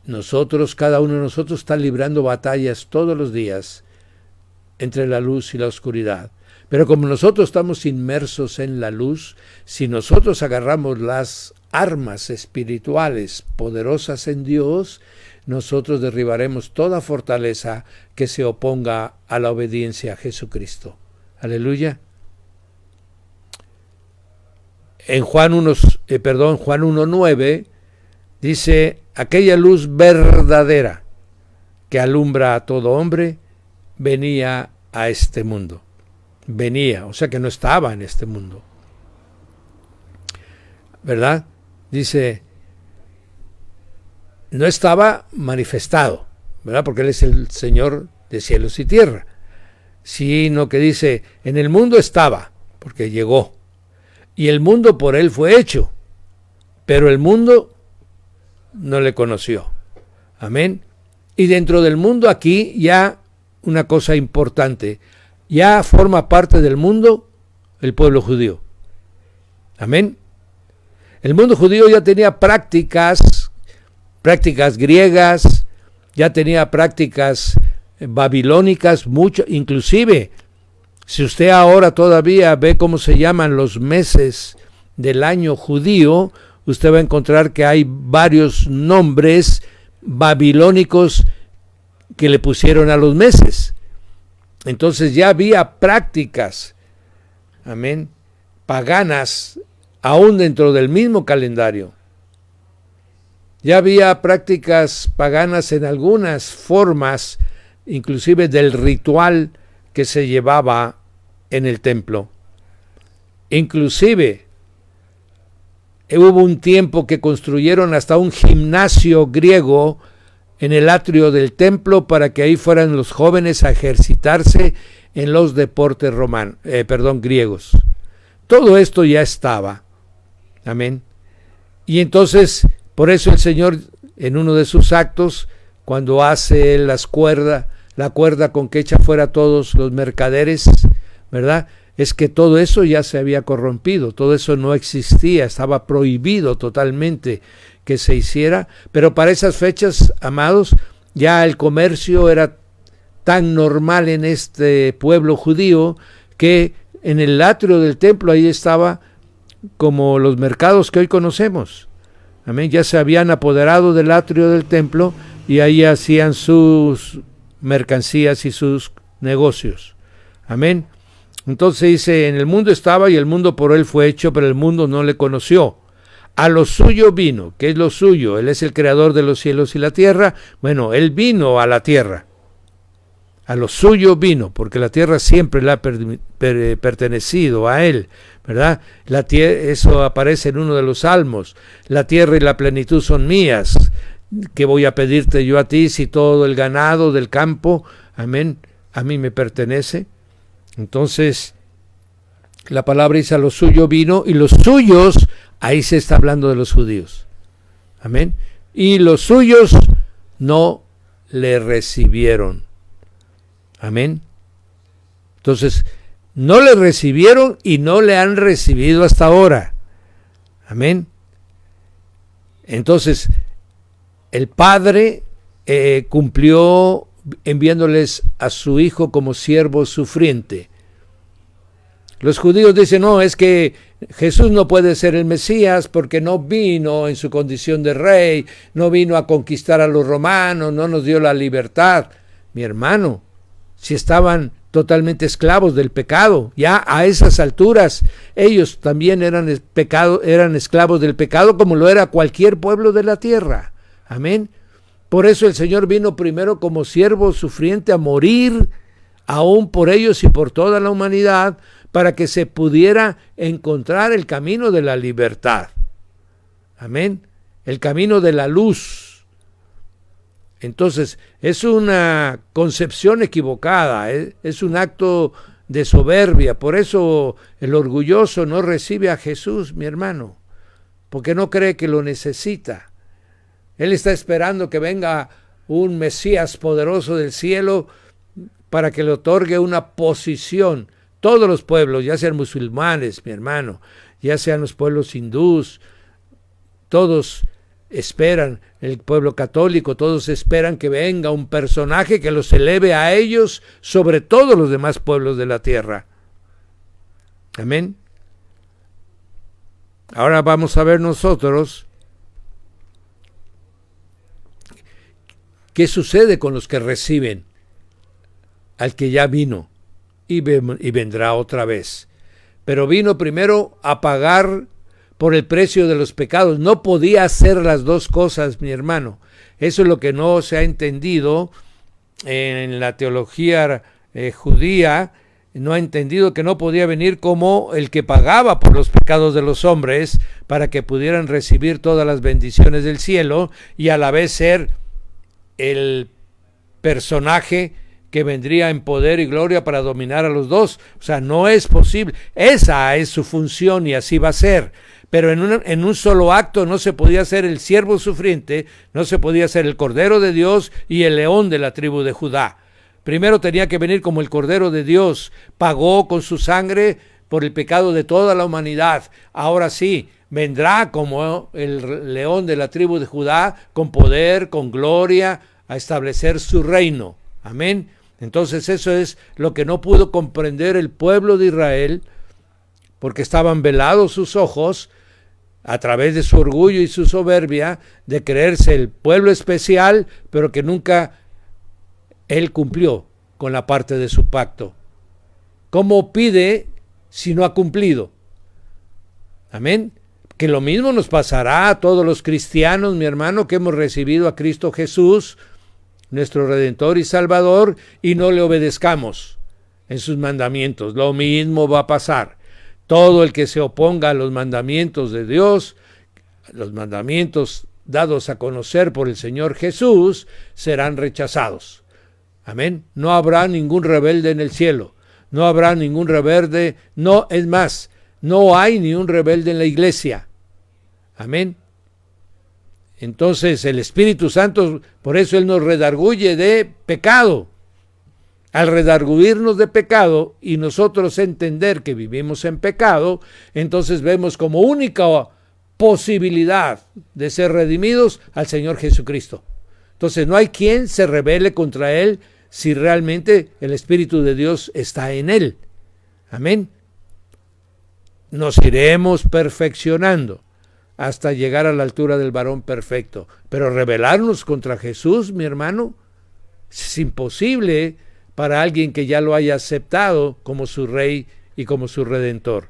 Speaker 1: nosotros, cada uno de nosotros está librando batallas todos los días entre la luz y la oscuridad. Pero como nosotros estamos inmersos en la luz, si nosotros agarramos las armas espirituales poderosas en Dios, nosotros derribaremos toda fortaleza que se oponga a la obediencia a Jesucristo. Aleluya. En Juan 1:9 dice, aquella luz verdadera que alumbra a todo hombre venía a este mundo. Venía, o sea que no estaba en este mundo. ¿Verdad? Dice, no estaba manifestado, ¿verdad? Porque Él es el Señor de cielos y tierra. Sino que dice, en el mundo estaba, porque llegó. Y el mundo por Él fue hecho, pero el mundo no le conoció. Amén. Y dentro del mundo aquí ya una cosa importante, ya forma parte del mundo el pueblo judío. Amén. El mundo judío ya tenía prácticas griegas, ya tenía prácticas babilónicas, mucho, inclusive, si usted ahora todavía ve cómo se llaman los meses del año judío, usted va a encontrar que hay varios nombres babilónicos que le pusieron a los meses. Entonces ya había prácticas, amén, paganas, aún dentro del mismo calendario. Ya había prácticas paganas en algunas formas, inclusive del ritual que se llevaba en el templo. Inclusive hubo un tiempo que construyeron hasta un gimnasio griego en el atrio del templo para que ahí fueran los jóvenes a ejercitarse en los deportes griegos. Todo esto ya estaba. Amén. Y entonces, por eso el Señor, en uno de sus actos, cuando hace la cuerda con que echa fuera todos los mercaderes, ¿verdad? Es que todo eso ya se había corrompido, todo eso no existía, estaba prohibido totalmente que se hiciera, pero para esas fechas, amados, ya el comercio era tan normal en este pueblo judío que en el atrio del templo ahí estaba como los mercados que hoy conocemos. Amén. Ya se habían apoderado del atrio del templo y ahí hacían sus mercancías y sus negocios. Amén. Entonces dice, en el mundo estaba y el mundo por Él fue hecho, pero el mundo no le conoció. A lo suyo vino. ¿Qué es lo suyo? Él es el creador de los cielos y la tierra. Bueno, Él vino a la tierra. A lo suyo vino, porque la tierra siempre le ha pertenecido a Él, ¿verdad? La tierra, eso aparece en uno de los salmos. La tierra y la plenitud son mías. ¿qué voy a pedirte yo a ti si todo el ganado del campo, amén, a mí me pertenece? Entonces, la palabra dice: a lo suyo vino, y los suyos, ahí se está hablando de los judíos, amén, y los suyos no le recibieron, amén. Entonces, no le recibieron y no le han recibido hasta ahora, amén. Entonces, el Padre cumplió enviándoles a su Hijo como siervo sufriente. Los judíos dicen: no, es que Jesús no puede ser el Mesías porque no vino en su condición de rey, no vino a conquistar a los romanos, no nos dio la libertad. Mi hermano, si estaban totalmente esclavos del pecado, ya a esas alturas ellos también eran esclavos del pecado, como lo era cualquier pueblo de la tierra. Amén. Por eso el Señor vino primero como siervo sufriente a morir aún por ellos y por toda la humanidad, para que se pudiera encontrar el camino de la libertad. Amén. El camino de la luz. Entonces, es una concepción equivocada, es un acto de soberbia. Por eso el orgulloso no recibe a Jesús, mi hermano, porque no cree que lo necesita. Él está esperando que venga un Mesías poderoso del cielo para que le otorgue una posición. Todos los pueblos, ya sean musulmanes, mi hermano, ya sean los pueblos hindús, todos esperan, el pueblo católico, todos esperan que venga un personaje que los eleve a ellos sobre todos los demás pueblos de la tierra. Amén. Ahora vamos a ver nosotros qué sucede con los que reciben al que ya vino y vendrá otra vez. Pero vino primero a pagar por el precio de los pecados. No podía hacer las dos cosas, mi hermano. Eso es lo que no se ha entendido en la teología judía. No ha entendido que no podía venir como el que pagaba por los pecados de los hombres para que pudieran recibir todas las bendiciones del cielo y a la vez ser el personaje que vendría en poder y gloria para dominar a los dos. O sea, no es posible. Esa es su función y así va a ser. Pero en un solo acto no se podía ser el siervo sufriente, no se podía ser el Cordero de Dios y el león de la tribu de Judá. Primero tenía que venir como el Cordero de Dios, pagó con su sangre por el pecado de toda la humanidad. Ahora sí, vendrá como el león de la tribu de Judá, con poder, con gloria, a establecer su reino. Amén. Entonces eso es lo que no pudo comprender el pueblo de Israel, porque estaban velados sus ojos a través de su orgullo y su soberbia de creerse el pueblo especial, pero que nunca él cumplió con la parte de su pacto. ¿Cómo pide si no ha cumplido? Amén. Que lo mismo nos pasará a todos los cristianos, mi hermano, que hemos recibido a Cristo Jesús, nuestro Redentor y Salvador, y no le obedezcamos en sus mandamientos. Lo mismo va a pasar. Todo el que se oponga a los mandamientos de Dios, los mandamientos dados a conocer por el Señor Jesús, serán rechazados. Amén. No habrá ningún rebelde en el cielo. No habrá ningún rebelde. No, es más, no hay ni un rebelde en la iglesia. Amén. Entonces el Espíritu Santo, por eso Él nos redarguye de pecado. Al redarguirnos de pecado y nosotros entender que vivimos en pecado, entonces vemos como única posibilidad de ser redimidos al Señor Jesucristo. Entonces no hay quien se rebele contra Él si realmente el Espíritu de Dios está en Él. Amén. Nos iremos perfeccionando hasta llegar a la altura del varón perfecto. Pero rebelarnos contra Jesús, mi hermano, es imposible para alguien que ya lo haya aceptado como su Rey y como su Redentor.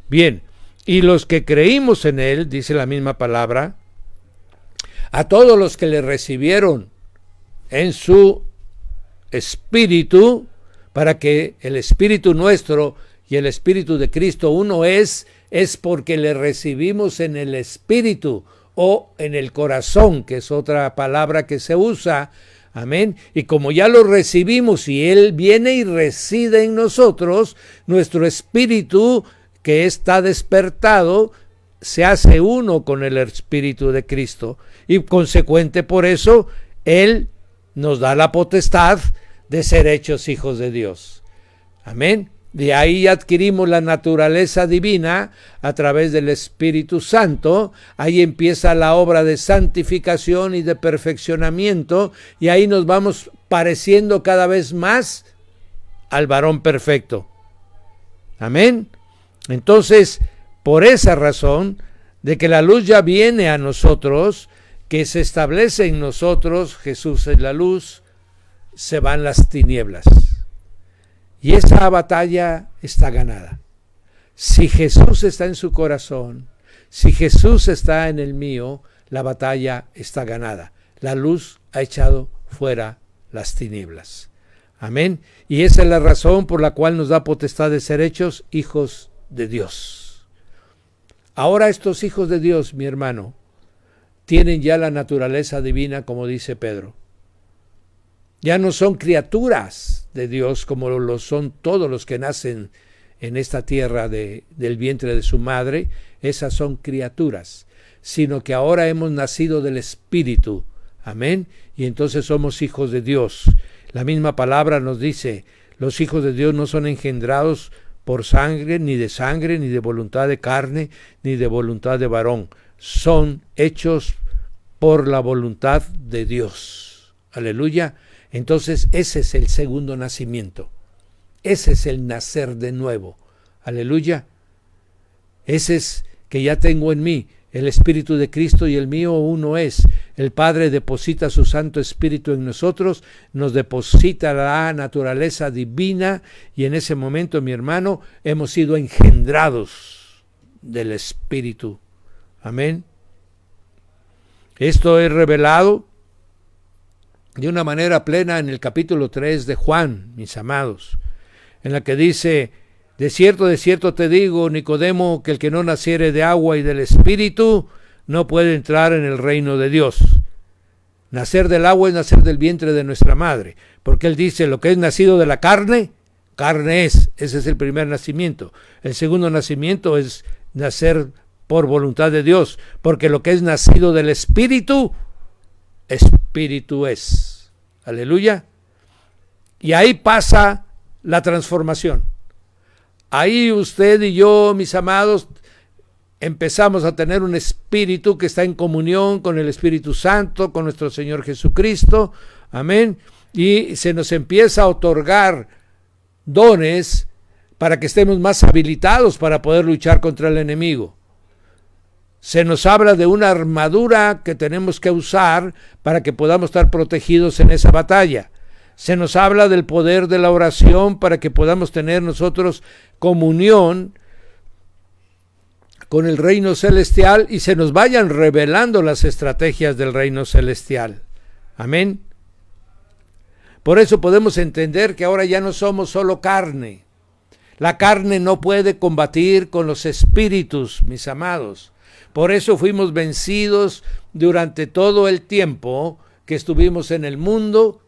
Speaker 1: Bien, y los que creímos en Él, dice la misma palabra, a todos los que le recibieron en su Espíritu, para que el Espíritu nuestro y el Espíritu de Cristo uno es porque le recibimos en el Espíritu o en el corazón, que es otra palabra que se usa. Amén. Y como ya lo recibimos y Él viene y reside en nosotros, nuestro espíritu que está despertado se hace uno con el Espíritu de Cristo. Y consecuente por eso, Él nos da la potestad de ser hechos hijos de Dios. Amén. De ahí adquirimos la naturaleza divina a través del Espíritu Santo. Ahí empieza la obra de santificación y de perfeccionamiento, y ahí nos vamos pareciendo cada vez más al varón perfecto. Amén. Entonces, por esa razón, de que la luz ya viene a nosotros, que se establece en nosotros, Jesús es la luz, se van las tinieblas. Y esa batalla está ganada. Si Jesús está en su corazón, si Jesús está en el mío, la batalla está ganada. La luz ha echado fuera las tinieblas. Amén. Y esa es la razón por la cual nos da potestad de ser hechos hijos de Dios. Ahora estos hijos de Dios, mi hermano, tienen ya la naturaleza divina, como dice Pedro. Ya no son criaturas de Dios como lo son todos los que nacen en esta tierra del vientre de su madre. Esas son criaturas, sino que ahora hemos nacido del Espíritu. Amén. Y entonces somos hijos de Dios. La misma palabra nos dice, los hijos de Dios no son engendrados por sangre, ni de voluntad de carne, ni de voluntad de varón. Son hechos por la voluntad de Dios. Aleluya. Entonces ese es el segundo nacimiento. Ese es el nacer de nuevo. Aleluya. Ese es que ya tengo en mí. El Espíritu de Cristo y el mío uno es. El Padre deposita su Santo Espíritu en nosotros, nos deposita la naturaleza divina, y en ese momento, mi hermano, hemos sido engendrados del Espíritu. Amén. Esto es revelado de una manera plena en el capítulo 3 de Juan, mis amados, en la que dice: de cierto te digo, Nicodemo, que el que no naciere de agua y del Espíritu no puede entrar en el reino de Dios. Nacer del agua es nacer del vientre de nuestra madre, porque él dice, lo que es nacido de la carne, carne es. Ese es el primer nacimiento. El segundo nacimiento es nacer por voluntad de Dios, porque lo que es nacido del Espíritu, Espíritu es. Aleluya. Y ahí pasa la transformación. Ahí usted y yo, mis amados, empezamos a tener un espíritu que está en comunión con el Espíritu Santo, con nuestro Señor Jesucristo. Amén. Y se nos empieza a otorgar dones para que estemos más habilitados para poder luchar contra el enemigo. Se nos habla de una armadura que tenemos que usar para que podamos estar protegidos en esa batalla. Se nos habla del poder de la oración para que podamos tener nosotros comunión con el reino celestial y se nos vayan revelando las estrategias del reino celestial. Amén. Por eso podemos entender que ahora ya no somos solo carne. La carne no puede combatir con los espíritus, mis amados. Por eso fuimos vencidos durante todo el tiempo que estuvimos en el mundo.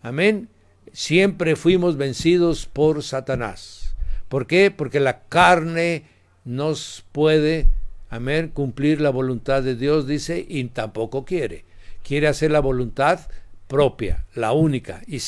Speaker 1: Amén. Siempre fuimos vencidos por Satanás. ¿Por qué? Porque la carne nos puede, amén, cumplir la voluntad de Dios, dice, y tampoco quiere. Quiere hacer la voluntad propia, la única. Y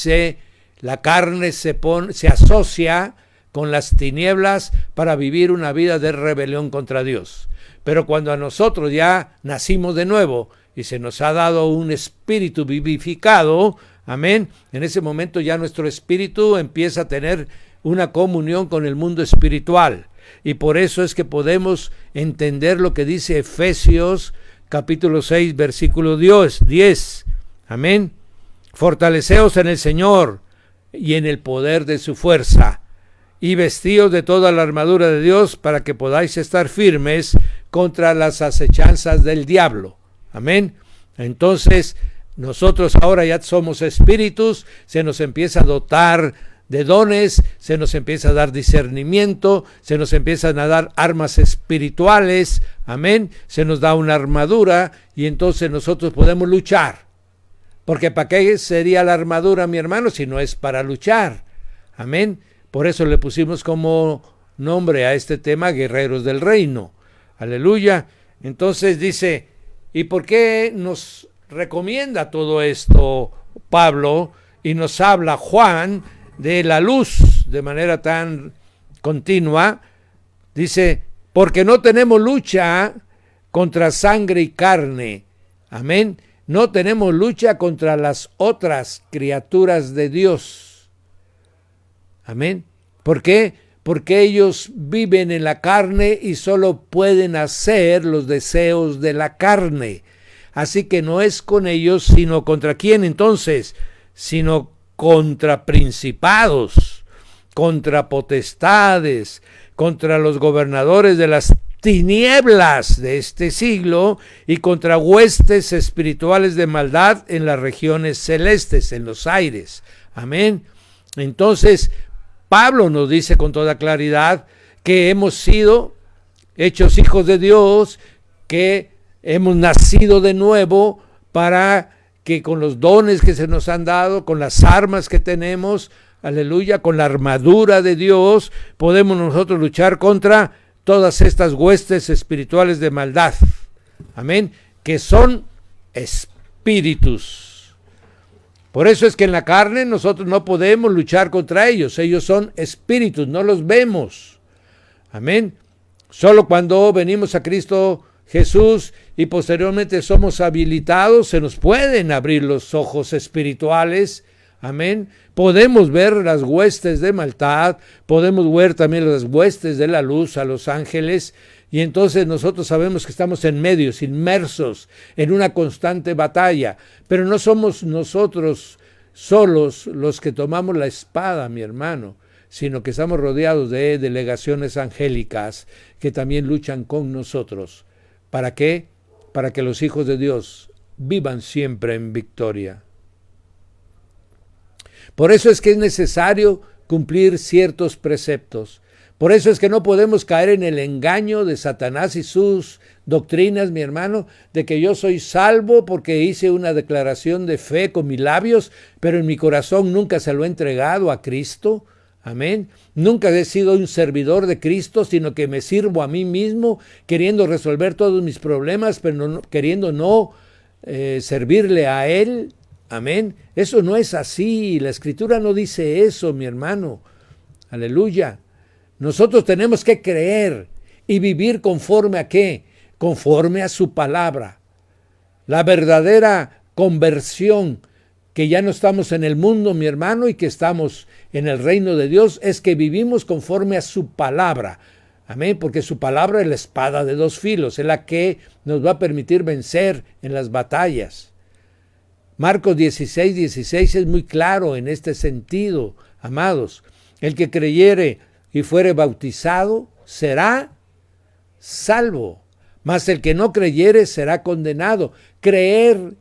Speaker 1: la carne se asocia con las tinieblas para vivir una vida de rebelión contra Dios. Pero cuando a nosotros ya nacimos de nuevo y se nos ha dado un espíritu vivificado, amén, en ese momento ya nuestro espíritu empieza a tener una comunión con el mundo espiritual. Y por eso es que podemos entender lo que dice Efesios capítulo 6 versículo 10. Amén. Fortaleceos en el Señor y en el poder de su fuerza, y vestíos de toda la armadura de Dios para que podáis estar firmes contra las acechanzas del diablo. Amén. Entonces, nosotros ahora ya somos espíritus, se nos empieza a dotar de dones, se nos empieza a dar discernimiento, se nos empiezan a dar armas espirituales, amén, se nos da una armadura y entonces nosotros podemos luchar. Porque ¿para qué sería la armadura, mi hermano, si no es para luchar? Amén. Por eso le pusimos como nombre a este tema Guerreros del Reino. Aleluya. Entonces dice, ¿y por qué nos recomienda todo esto Pablo y nos habla Juan de la luz de manera tan continua? Dice, porque no tenemos lucha contra sangre y carne. Amén. No tenemos lucha contra las otras criaturas de Dios. Amén. ¿Por qué? Porque ellos viven en la carne y solo pueden hacer los deseos de la carne. Así que no es con ellos, sino contra quién entonces, sino contra principados, contra potestades, contra los gobernadores de las tinieblas de este siglo y contra huestes espirituales de maldad en las regiones celestes, en los aires. Amén. Entonces, Pablo nos dice con toda claridad que hemos sido hechos hijos de Dios, que hemos nacido de nuevo para que con los dones que se nos han dado, con las armas que tenemos, aleluya, con la armadura de Dios, podemos nosotros luchar contra todas estas huestes espirituales de maldad. Amén. Que son espíritus. Por eso es que en la carne nosotros no podemos luchar contra ellos. Ellos son espíritus, no los vemos. Amén. Solo cuando venimos a Cristo Jesús y posteriormente somos habilitados, se nos pueden abrir los ojos espirituales. Amén. Podemos ver las huestes de maldad, podemos ver también las huestes de la luz, a los ángeles, y entonces nosotros sabemos que estamos en medio, inmersos en una constante batalla, pero no somos nosotros solos los que tomamos la espada, mi hermano, sino que estamos rodeados de delegaciones angélicas que también luchan con nosotros. ¿Para qué? Para que los hijos de Dios vivan siempre en victoria. Por eso es que es necesario cumplir ciertos preceptos. Por eso es que no podemos caer en el engaño de Satanás y sus doctrinas, mi hermano, de que yo soy salvo porque hice una declaración de fe con mis labios, pero en mi corazón nunca se lo he entregado a Cristo. Amén. Nunca he sido un servidor de Cristo, sino que me sirvo a mí mismo, queriendo resolver todos mis problemas, pero no, queriendo no servirle a Él. Amén. Eso no es así. La Escritura no dice eso, mi hermano. Aleluya. Nosotros tenemos que creer y vivir conforme a ¿qué? Conforme a su palabra. La verdadera conversión, que ya no estamos en el mundo, mi hermano, y que estamos en el reino de Dios, es que vivimos conforme a su palabra. Amén, porque su palabra es la espada de dos filos, es la que nos va a permitir vencer en las batallas. Marcos 16:16 es muy claro en este sentido, amados. El que creyere y fuere bautizado será salvo, mas el que no creyere será condenado. Cree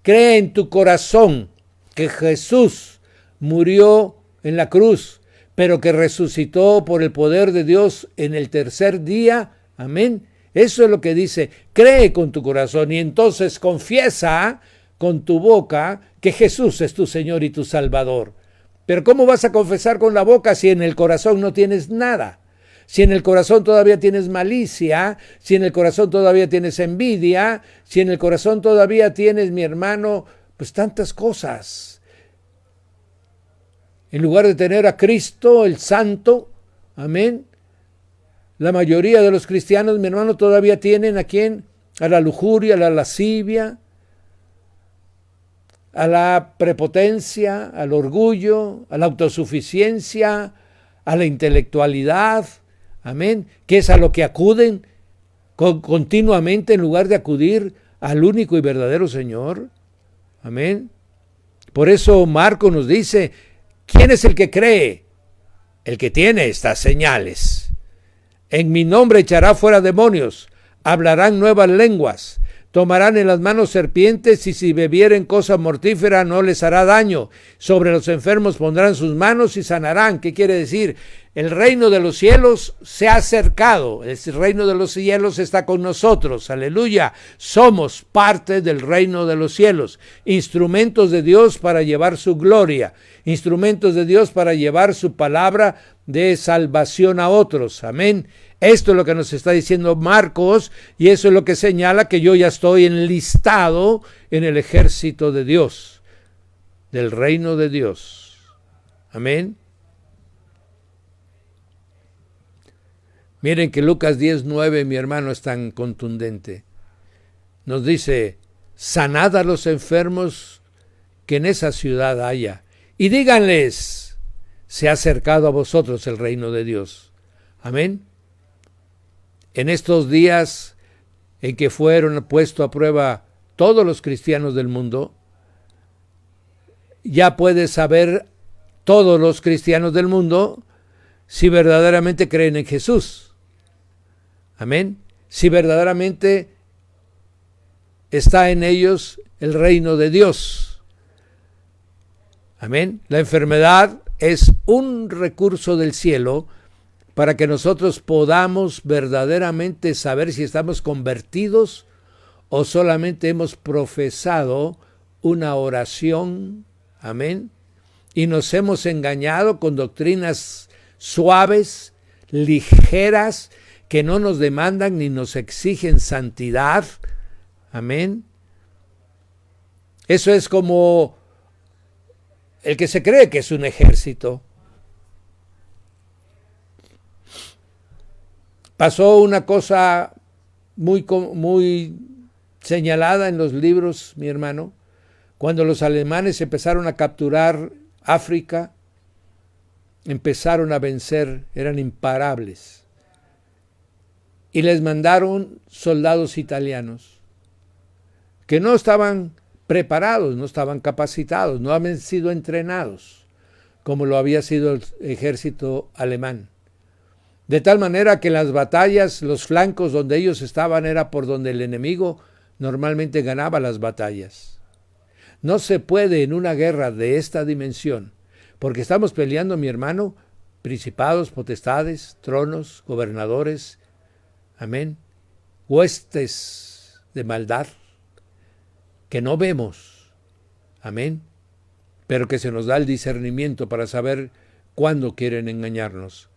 Speaker 1: en tu corazón que Jesús murió en la cruz, pero que resucitó por el poder de Dios en el tercer día. Amén. Eso es lo que dice. Cree con tu corazón y entonces confiesa con tu boca que Jesús es tu Señor y tu Salvador. Pero ¿cómo vas a confesar con la boca si en el corazón no tienes nada? Si en el corazón todavía tienes malicia, si en el corazón todavía tienes envidia, si en el corazón todavía tienes, mi hermano, pues tantas cosas. En lugar de tener a Cristo, el Santo, amén, la mayoría de los cristianos, mi hermano, todavía tienen ¿a quién? A la lujuria, a la lascivia, a la prepotencia, al orgullo, a la autosuficiencia, a la intelectualidad, amén, que es a lo que acuden continuamente en lugar de acudir al único y verdadero Señor, amén. Por eso Marcos nos dice, ¿quién es el que cree? El que tiene estas señales. En mi nombre echará fuera demonios, hablarán nuevas lenguas, Tomarán en las manos serpientes, y si bebieren cosa mortífera no les hará daño. Sobre los enfermos pondrán sus manos y sanarán. ¿Qué quiere decir? El reino de los cielos se ha acercado. El reino de los cielos está con nosotros. Aleluya. Somos parte del reino de los cielos. Instrumentos de Dios para llevar su gloria. Instrumentos de Dios para llevar su palabra de salvación a otros. Amén. Esto es lo que nos está diciendo Marcos, y eso es lo que señala que yo ya estoy enlistado en el ejército de Dios, del reino de Dios. Amén. Miren que Lucas 10:9, mi hermano, es tan contundente. Nos dice: sanad a los enfermos que en esa ciudad haya, y díganles, se ha acercado a vosotros el reino de Dios. Amén. En estos días en que fueron puestos a prueba todos los cristianos del mundo, ya puedes saber todos los cristianos del mundo si verdaderamente creen en Jesús. Amén. Si verdaderamente está en ellos el reino de Dios. Amén. La enfermedad es un recurso del cielo para que nosotros podamos verdaderamente saber si estamos convertidos o solamente hemos profesado una oración. Amén. Y nos hemos engañado con doctrinas suaves, ligeras, que no nos demandan ni nos exigen santidad. Amén. Eso es como el que se cree que es un ejército. Pasó una cosa muy señalada en los libros, mi hermano, cuando los alemanes empezaron a capturar África, empezaron a vencer, eran imparables. Y les mandaron soldados italianos que no estaban preparados, no estaban capacitados, no habían sido entrenados como lo había sido el ejército alemán. De tal manera que en las batallas, los flancos donde ellos estaban era por donde el enemigo normalmente ganaba las batallas. No se puede en una guerra de esta dimensión, porque estamos peleando, mi hermano, principados, potestades, tronos, gobernadores, amén, huestes de maldad que no vemos, amén, pero que se nos da el discernimiento para saber cuándo quieren engañarnos.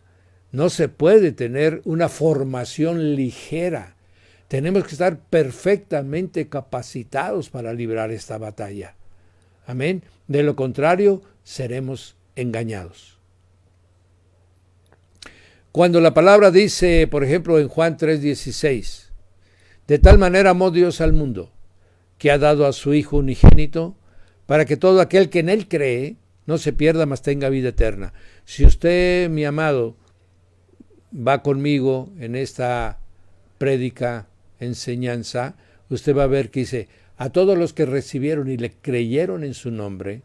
Speaker 1: No se puede tener una formación ligera. Tenemos que estar perfectamente capacitados para librar esta batalla. Amén. De lo contrario, seremos engañados. Cuando la palabra dice, por ejemplo, en Juan 3:16, de tal manera amó Dios al mundo, que ha dado a su Hijo unigénito, para que todo aquel que en Él cree no se pierda, mas tenga vida eterna. Si usted, mi amado, va conmigo en esta prédica, enseñanza, usted va a ver que dice, a todos los que recibieron y le creyeron en su nombre.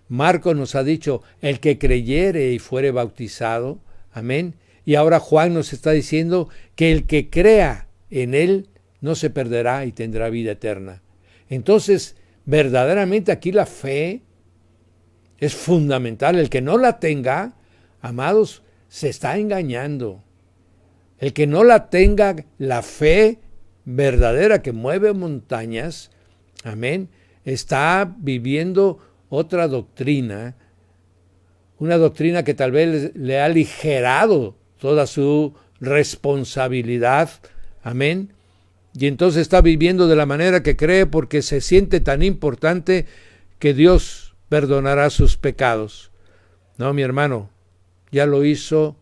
Speaker 1: Marcos nos ha dicho, el que creyere y fuere bautizado, amén. Y ahora Juan nos está diciendo que el que crea en él no se perderá y tendrá vida eterna. Entonces, verdaderamente aquí la fe es fundamental. El que no la tenga, amados, se está engañando. El que no la tenga, la fe verdadera que mueve montañas, amén, está viviendo otra doctrina, una doctrina que tal vez le ha aligerado toda su responsabilidad, amén, y entonces está viviendo de la manera que cree porque se siente tan importante que Dios perdonará sus pecados. No, mi hermano, ya lo hizo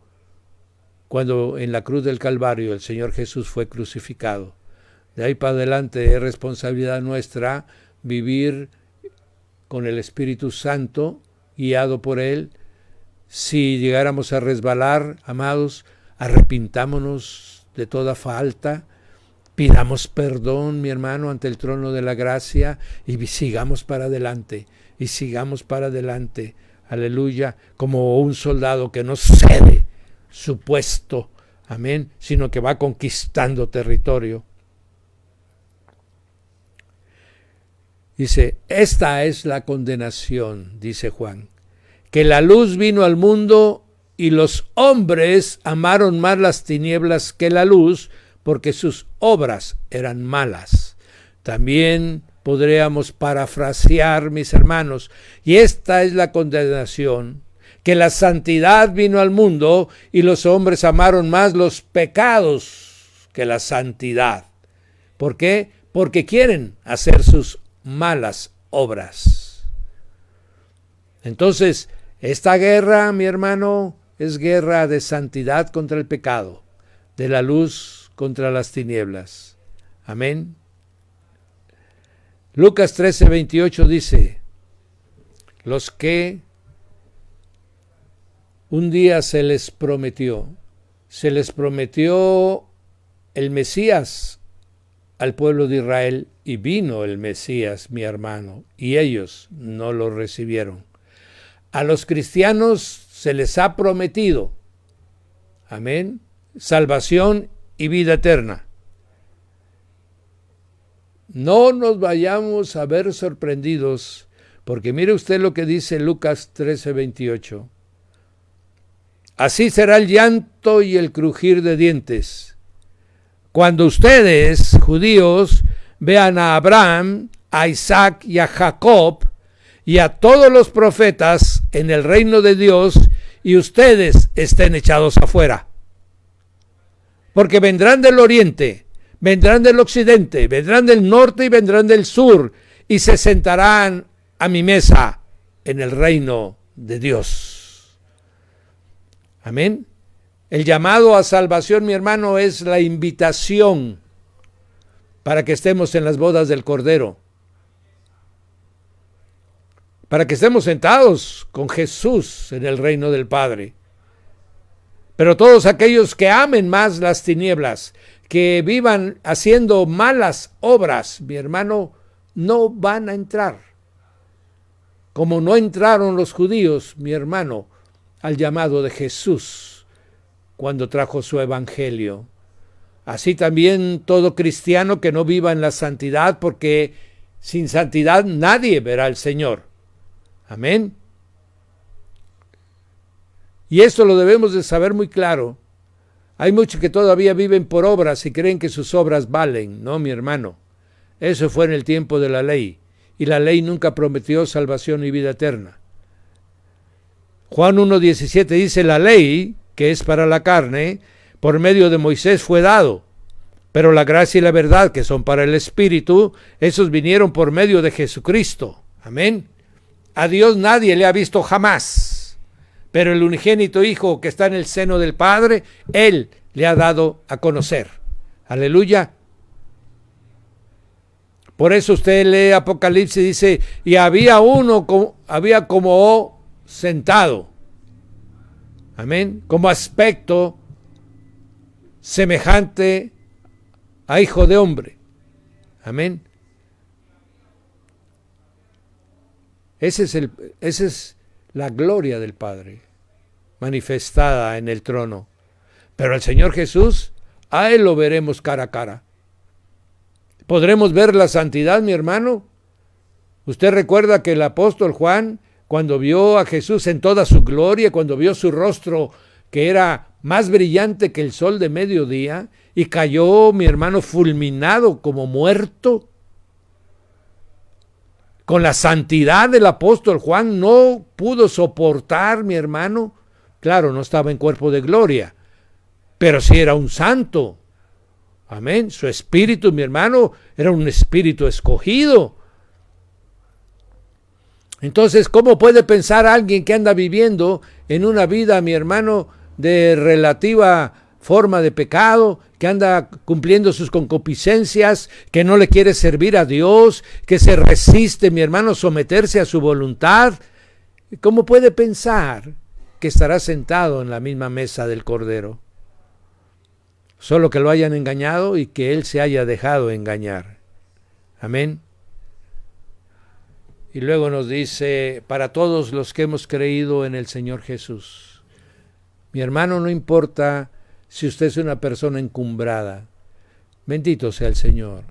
Speaker 1: cuando en la cruz del Calvario el Señor Jesús fue crucificado. De ahí para adelante es responsabilidad nuestra vivir con el Espíritu Santo, guiado por Él. Si llegáramos a resbalar, amados, arrepintámonos de toda falta, pidamos perdón, mi hermano, ante el trono de la gracia y sigamos para adelante, aleluya, como un soldado que no cede su puesto, amén, sino que va conquistando territorio. Dice, esta es la condenación, dice Juan, que la luz vino al mundo y los hombres amaron más las tinieblas que la luz, porque sus obras eran malas. También podríamos parafrasear, mis hermanos, y esta es la condenación, que la santidad vino al mundo y los hombres amaron más los pecados que la santidad. ¿Por qué? Porque quieren hacer sus malas obras. Entonces, esta guerra, mi hermano, es guerra de santidad contra el pecado, de la luz contra las tinieblas. Amén. Lucas 13:28 dice, los que un día se les prometió el Mesías al pueblo de Israel, y vino el Mesías, mi hermano, y ellos no lo recibieron. A los cristianos se les ha prometido, amén, salvación y vida eterna. No nos vayamos a ver sorprendidos, porque mire usted lo que dice Lucas 13:28. Así será el llanto y el crujir de dientes, cuando ustedes, judíos, vean a Abraham, a Isaac y a Jacob y a todos los profetas en el reino de Dios, y ustedes estén echados afuera. Porque vendrán del oriente, vendrán del occidente, vendrán del norte y vendrán del sur, y se sentarán a mi mesa en el reino de Dios. Amén. El llamado a salvación, mi hermano, es la invitación para que estemos en las bodas del Cordero, para que estemos sentados con Jesús en el reino del Padre. Pero todos aquellos que amen más las tinieblas, que vivan haciendo malas obras, mi hermano, no van a entrar. Como no entraron los judíos, mi hermano, al llamado de Jesús cuando trajo su evangelio. Así también todo cristiano que no viva en la santidad, porque sin santidad nadie verá al Señor. Amén. Y esto lo debemos de saber muy claro. Hay muchos que todavía viven por obras y creen que sus obras valen. No, mi hermano. Eso fue en el tiempo de la ley. Y la ley nunca prometió salvación y vida eterna. Juan 1:17 dice, la ley, que es para la carne, por medio de Moisés fue dado. Pero la gracia y la verdad, que son para el Espíritu, esos vinieron por medio de Jesucristo. Amén. A Dios nadie le ha visto jamás. Pero el unigénito Hijo que está en el seno del Padre, Él le ha dado a conocer. Aleluya. Por eso usted lee Apocalipsis y dice, y había como sentado. Amén. Como aspecto semejante a hijo de hombre. Amén. Esa es la gloria del Padre, manifestada en el trono. Pero al Señor Jesús, a Él lo veremos cara a cara. ¿Podremos ver la santidad, mi hermano? Usted recuerda que el apóstol Juan, cuando vio a Jesús en toda su gloria, cuando vio su rostro que era más brillante que el sol de mediodía, y cayó, mi hermano, fulminado como muerto. Con la santidad del apóstol Juan no pudo soportar, mi hermano. Claro, no estaba en cuerpo de gloria, pero sí era un santo. Amén. Su espíritu, mi hermano, era un espíritu escogido. Entonces, ¿cómo puede pensar alguien que anda viviendo en una vida, mi hermano, de relativa forma de pecado, que anda cumpliendo sus concupiscencias, que no le quiere servir a Dios, que se resiste, mi hermano, someterse a su voluntad? ¿Cómo puede pensar que estará sentado en la misma mesa del Cordero? Solo que lo hayan engañado y que él se haya dejado engañar. Amén. Y luego nos dice, para todos los que hemos creído en el Señor Jesús. Mi hermano, no importa si usted es una persona encumbrada. Bendito sea el Señor.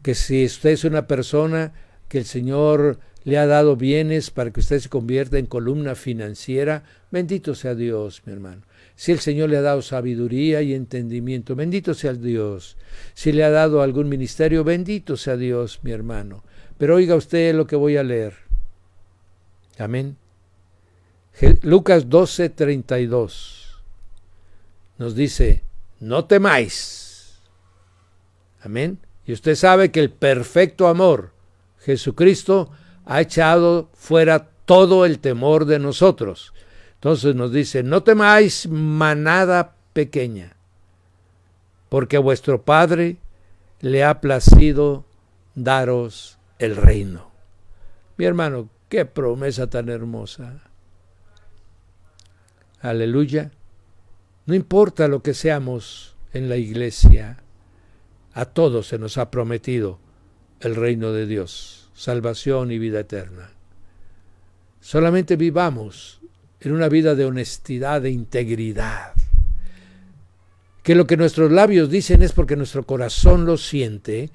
Speaker 1: Que si usted es una persona que el Señor le ha dado bienes para que usted se convierta en columna financiera, bendito sea Dios, mi hermano. Si el Señor le ha dado sabiduría y entendimiento, bendito sea Dios. Si le ha dado algún ministerio, bendito sea Dios, mi hermano. Pero oiga usted lo que voy a leer. Amén. Lucas 12:32 nos dice, no temáis. Amén. Y usted sabe que el perfecto amor, Jesucristo, ha echado fuera todo el temor de nosotros. Entonces nos dice, no temáis, manada pequeña, porque a vuestro Padre le ha placido daros el reino. Mi hermano, qué promesa tan hermosa. Aleluya. No importa lo que seamos en la iglesia, a todos se nos ha prometido el reino de Dios, salvación y vida eterna. Solamente vivamos en una vida de honestidad, de integridad. Que lo que nuestros labios dicen es porque nuestro corazón lo siente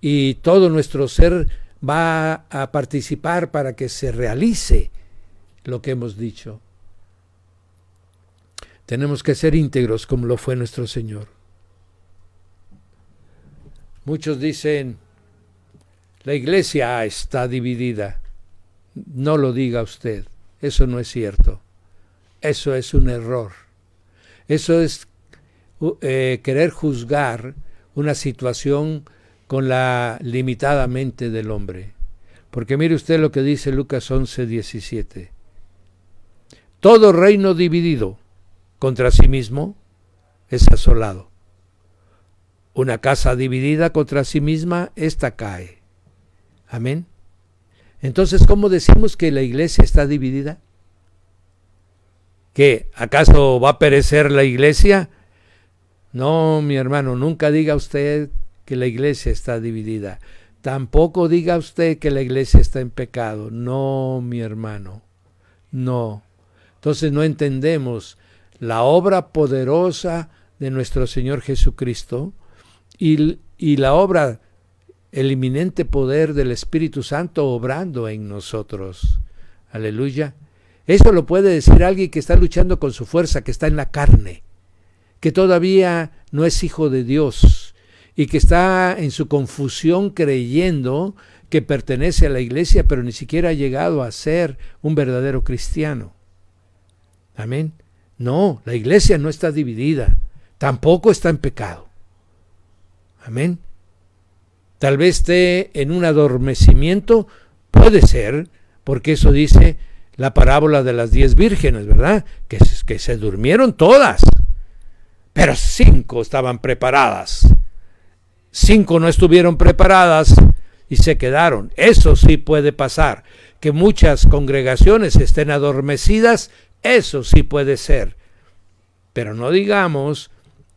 Speaker 1: y todo nuestro ser va a participar para que se realice lo que hemos dicho. Tenemos que ser íntegros como lo fue nuestro Señor. Muchos dicen, la iglesia está dividida. No lo diga usted, eso no es cierto. Eso es un error. Eso es querer juzgar una situación con la limitada mente del hombre. Porque mire usted lo que dice Lucas 11:17. Todo reino dividido contra sí mismo es asolado. Una casa dividida contra sí misma, ésta cae. Amén. Entonces, ¿cómo decimos que la iglesia está dividida? ¿Qué? ¿Acaso va a perecer la iglesia? No, mi hermano, nunca diga usted que la iglesia está dividida. Tampoco diga usted que la iglesia está en pecado. No, mi hermano, no. Entonces no entendemos la obra poderosa de nuestro Señor Jesucristo y la obra, el inminente poder del Espíritu Santo obrando en nosotros. Aleluya. Eso lo puede decir alguien que está luchando con su fuerza, que está en la carne, que todavía no es hijo de Dios y que está en su confusión creyendo que pertenece a la iglesia, pero ni siquiera ha llegado a ser un verdadero cristiano. Amén. No, la iglesia no está dividida, tampoco está en pecado. Amén. Tal vez esté en un adormecimiento, puede ser, porque eso dice la parábola de las 10 vírgenes, ¿verdad? Que se durmieron todas, pero 5 estaban preparadas. 5 no estuvieron preparadas y se quedaron. Eso sí puede pasar, que muchas congregaciones estén adormecidas, eso sí puede ser. Pero no digamos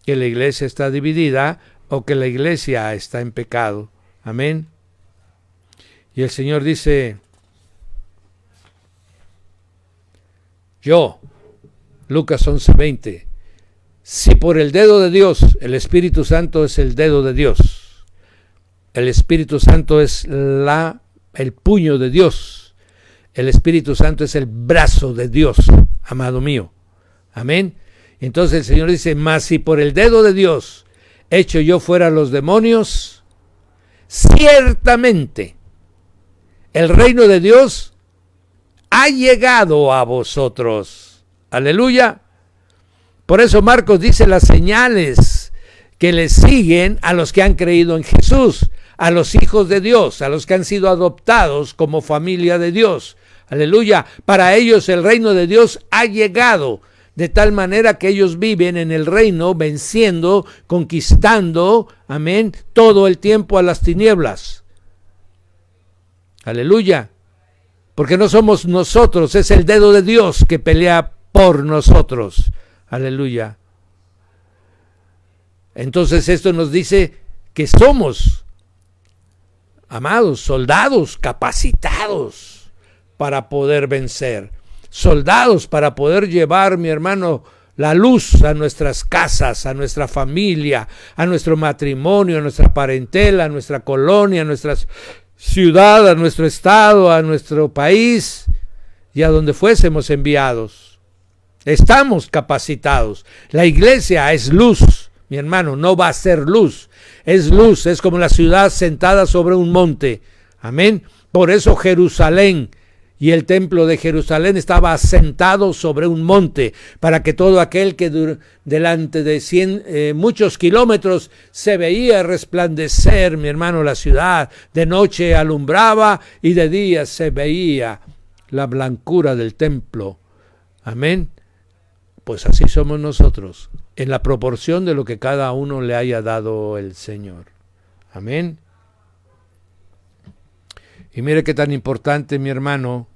Speaker 1: que la iglesia está dividida o que la iglesia está en pecado. Amén. Y el Señor dice, yo, Lucas 11:20, si por el dedo de Dios, el Espíritu Santo es el dedo de Dios, el Espíritu Santo es el puño de Dios, el Espíritu Santo es el brazo de Dios, amado mío. Amén. Entonces el Señor dice, mas si por el dedo de Dios echo yo fuera los demonios, ciertamente el reino de Dios ha llegado a vosotros. Aleluya. Por eso Marcos dice las señales que le siguen a los que han creído en Jesús, a los hijos de Dios, a los que han sido adoptados como familia de Dios. Aleluya. Para ellos el reino de Dios ha llegado, de tal manera que ellos viven en el reino venciendo, conquistando, amén, todo el tiempo a las tinieblas. Aleluya. Porque no somos nosotros, es el dedo de Dios que pelea por nosotros. Aleluya. Entonces esto nos dice que somos, amados, soldados capacitados para poder vencer. Soldados para poder llevar, mi hermano, la luz a nuestras casas, a nuestra familia, a nuestro matrimonio, a nuestra parentela, a nuestra colonia, a nuestras ciudad, a nuestro estado, a nuestro país y a donde fuésemos enviados. Estamos capacitados. La iglesia es luz, mi hermano, no va a ser luz. Es luz, es como la ciudad sentada sobre un monte. Amén. Por eso Jerusalén y el templo de Jerusalén estaba asentado sobre un monte, para que todo aquel que delante de muchos kilómetros se veía resplandecer, mi hermano, la ciudad. De noche alumbraba y de día se veía la blancura del templo. Amén. Pues así somos nosotros, en la proporción de lo que cada uno le haya dado el Señor. Amén. Y mire qué tan importante, mi hermano,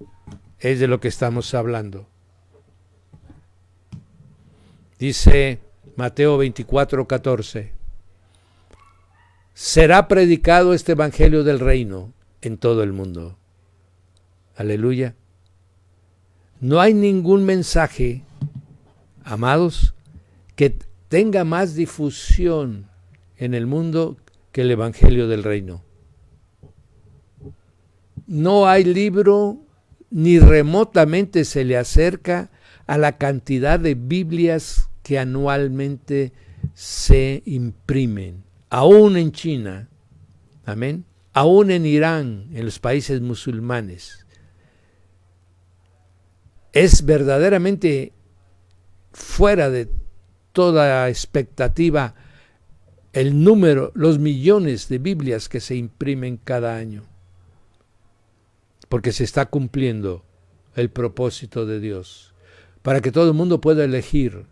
Speaker 1: es de lo que estamos hablando. Dice Mateo 24:14. Será predicado este evangelio del reino en todo el mundo. Aleluya. No hay ningún mensaje, amados, que tenga más difusión en el mundo que el evangelio del reino. No hay libro ni remotamente se le acerca a la cantidad de Biblias que anualmente se imprimen, aún en China, amén, aún en Irán, en los países musulmanes. Es verdaderamente fuera de toda expectativa el número, los millones de Biblias que se imprimen cada año, porque se está cumpliendo el propósito de Dios, para que todo el mundo pueda elegir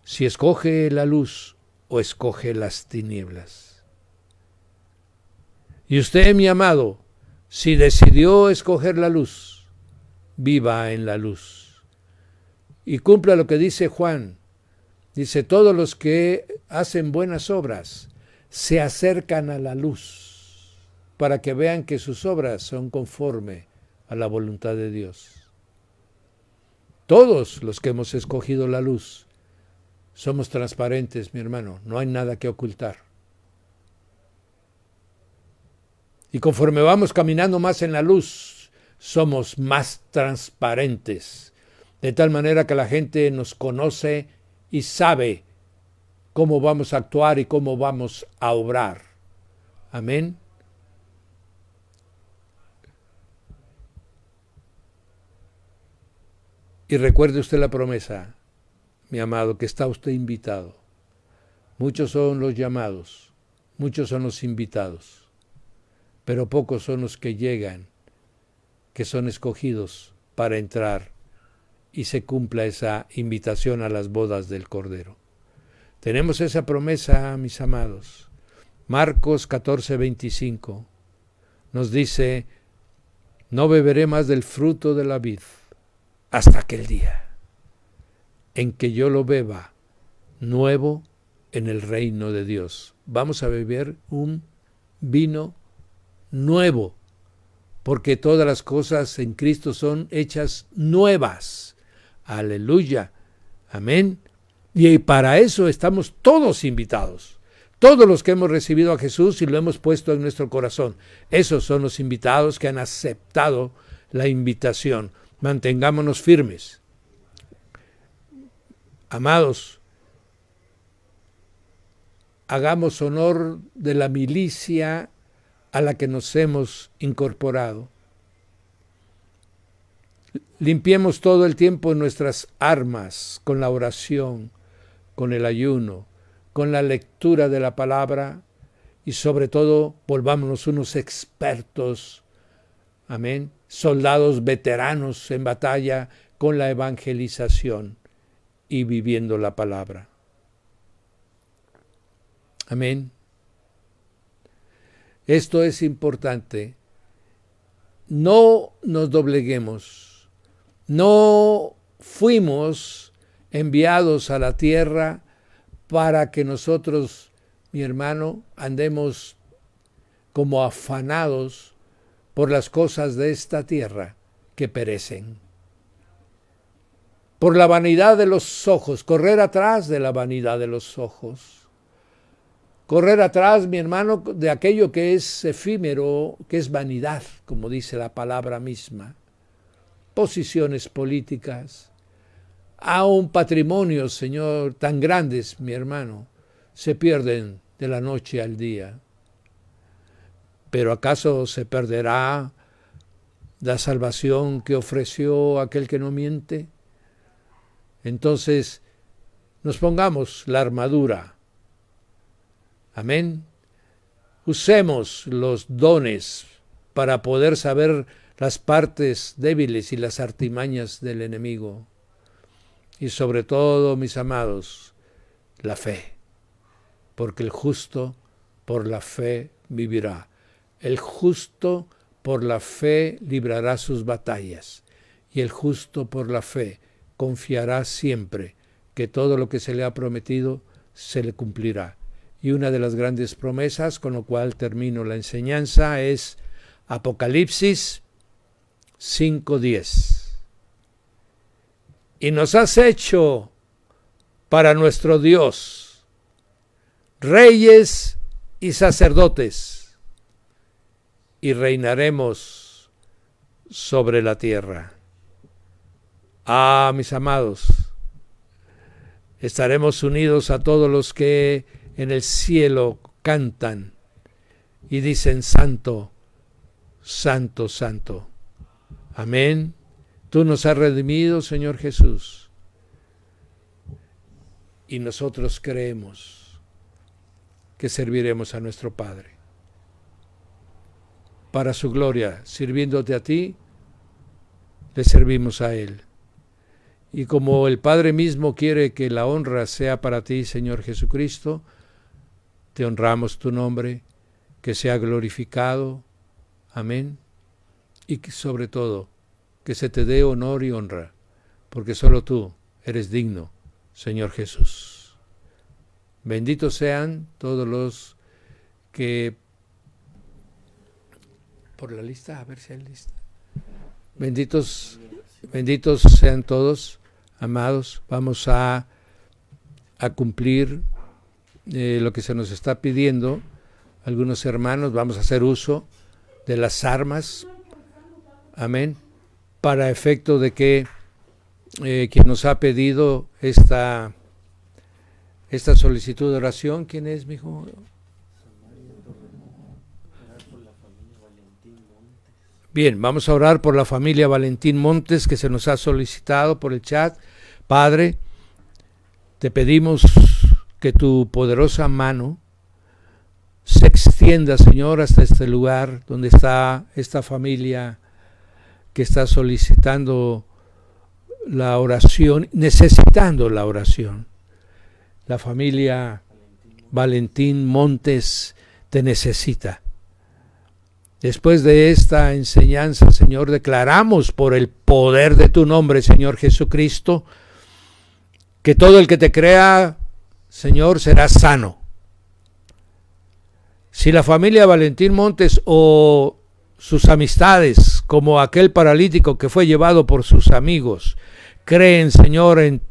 Speaker 1: si escoge la luz o escoge las tinieblas. Y usted, mi amado, si decidió escoger la luz, viva en la luz y cumpla lo que dice Juan. Dice, todos los que hacen buenas obras se acercan a la luz, para que vean que sus obras son conforme a la voluntad de Dios. Todos los que hemos escogido la luz somos transparentes, mi hermano, no hay nada que ocultar. Y conforme vamos caminando más en la luz, somos más transparentes, de tal manera que la gente nos conoce y sabe cómo vamos a actuar y cómo vamos a obrar. Amén. Y recuerde usted la promesa, mi amado, que está usted invitado. Muchos son los llamados, muchos son los invitados, pero pocos son los que llegan, que son escogidos para entrar y se cumpla esa invitación a las bodas del Cordero. Tenemos esa promesa, mis amados. Marcos 14:25 nos dice, no beberé más del fruto de la vid hasta aquel día en que yo lo beba nuevo en el reino de Dios. Vamos a beber un vino nuevo, porque todas las cosas en Cristo son hechas nuevas. Aleluya. Amén. Y para eso estamos todos invitados. Todos los que hemos recibido a Jesús y lo hemos puesto en nuestro corazón. Esos son los invitados que han aceptado la invitación. Mantengámonos firmes. Amados, hagamos honor de la milicia a la que nos hemos incorporado. Limpiemos todo el tiempo nuestras armas con la oración, con el ayuno, con la lectura de la palabra y sobre todo volvámonos unos expertos, amén, soldados veteranos en batalla con la evangelización y viviendo la palabra. Amén. Esto es importante. No nos dobleguemos. No fuimos enviados a la tierra para que nosotros, mi hermano, andemos como afanados por las cosas de esta tierra que perecen. Por la vanidad de los ojos, correr atrás de la vanidad de los ojos. correr atrás, mi hermano, de aquello que es efímero, que es vanidad, como dice la palabra misma. Posiciones políticas, aún patrimonios, Señor, tan grandes, mi hermano, se pierden de la noche al día. ¿Pero acaso se perderá la salvación que ofreció aquel que no miente? Entonces, nos pongamos la armadura. Amén. Usemos los dones para poder saber las partes débiles y las artimañas del enemigo. Y sobre todo, mis amados, la fe. Porque el justo por la fe vivirá. El justo por la fe librará sus batallas. Y el justo por la fe confiará siempre que todo lo que se le ha prometido se le cumplirá. Y una de las grandes promesas, con lo cual termino la enseñanza, es Apocalipsis 5:10. Y nos has hecho para nuestro Dios reyes y sacerdotes, y reinaremos sobre la tierra. Ah, mis amados, estaremos unidos a todos los que en el cielo cantan y dicen: Santo, Santo, Santo. Amén. Tú nos has redimido, Señor Jesús, y nosotros creemos que serviremos a nuestro Padre para su gloria. Sirviéndote a ti, le servimos a Él. Y como el Padre mismo quiere que la honra sea para ti, Señor Jesucristo, te honramos tu nombre, que sea glorificado. Amén. Y que sobre todo, que se te dé honor y honra, porque solo tú eres digno, Señor Jesús. Benditos sean todos los que... Por la lista, a ver si hay lista. Benditos sean todos, amados. Vamos a cumplir lo que se nos está pidiendo. Algunos hermanos, vamos a hacer uso de las armas. Amén. Para efecto de que quien nos ha pedido esta solicitud de oración, ¿quién es, mijo? Bien, vamos a orar por la familia Valentín Montes, que se nos ha solicitado por el chat. Padre, te pedimos que tu poderosa mano se extienda, Señor, hasta este lugar donde está esta familia que está solicitando la oración, necesitando la oración. La familia Valentín Montes te necesita. Después de esta enseñanza, Señor, declaramos por el poder de tu nombre, Señor Jesucristo, que todo el que te crea, Señor, será sano. Si la familia Valentín Montes o sus amistades, como aquel paralítico que fue llevado por sus amigos, creen, Señor, en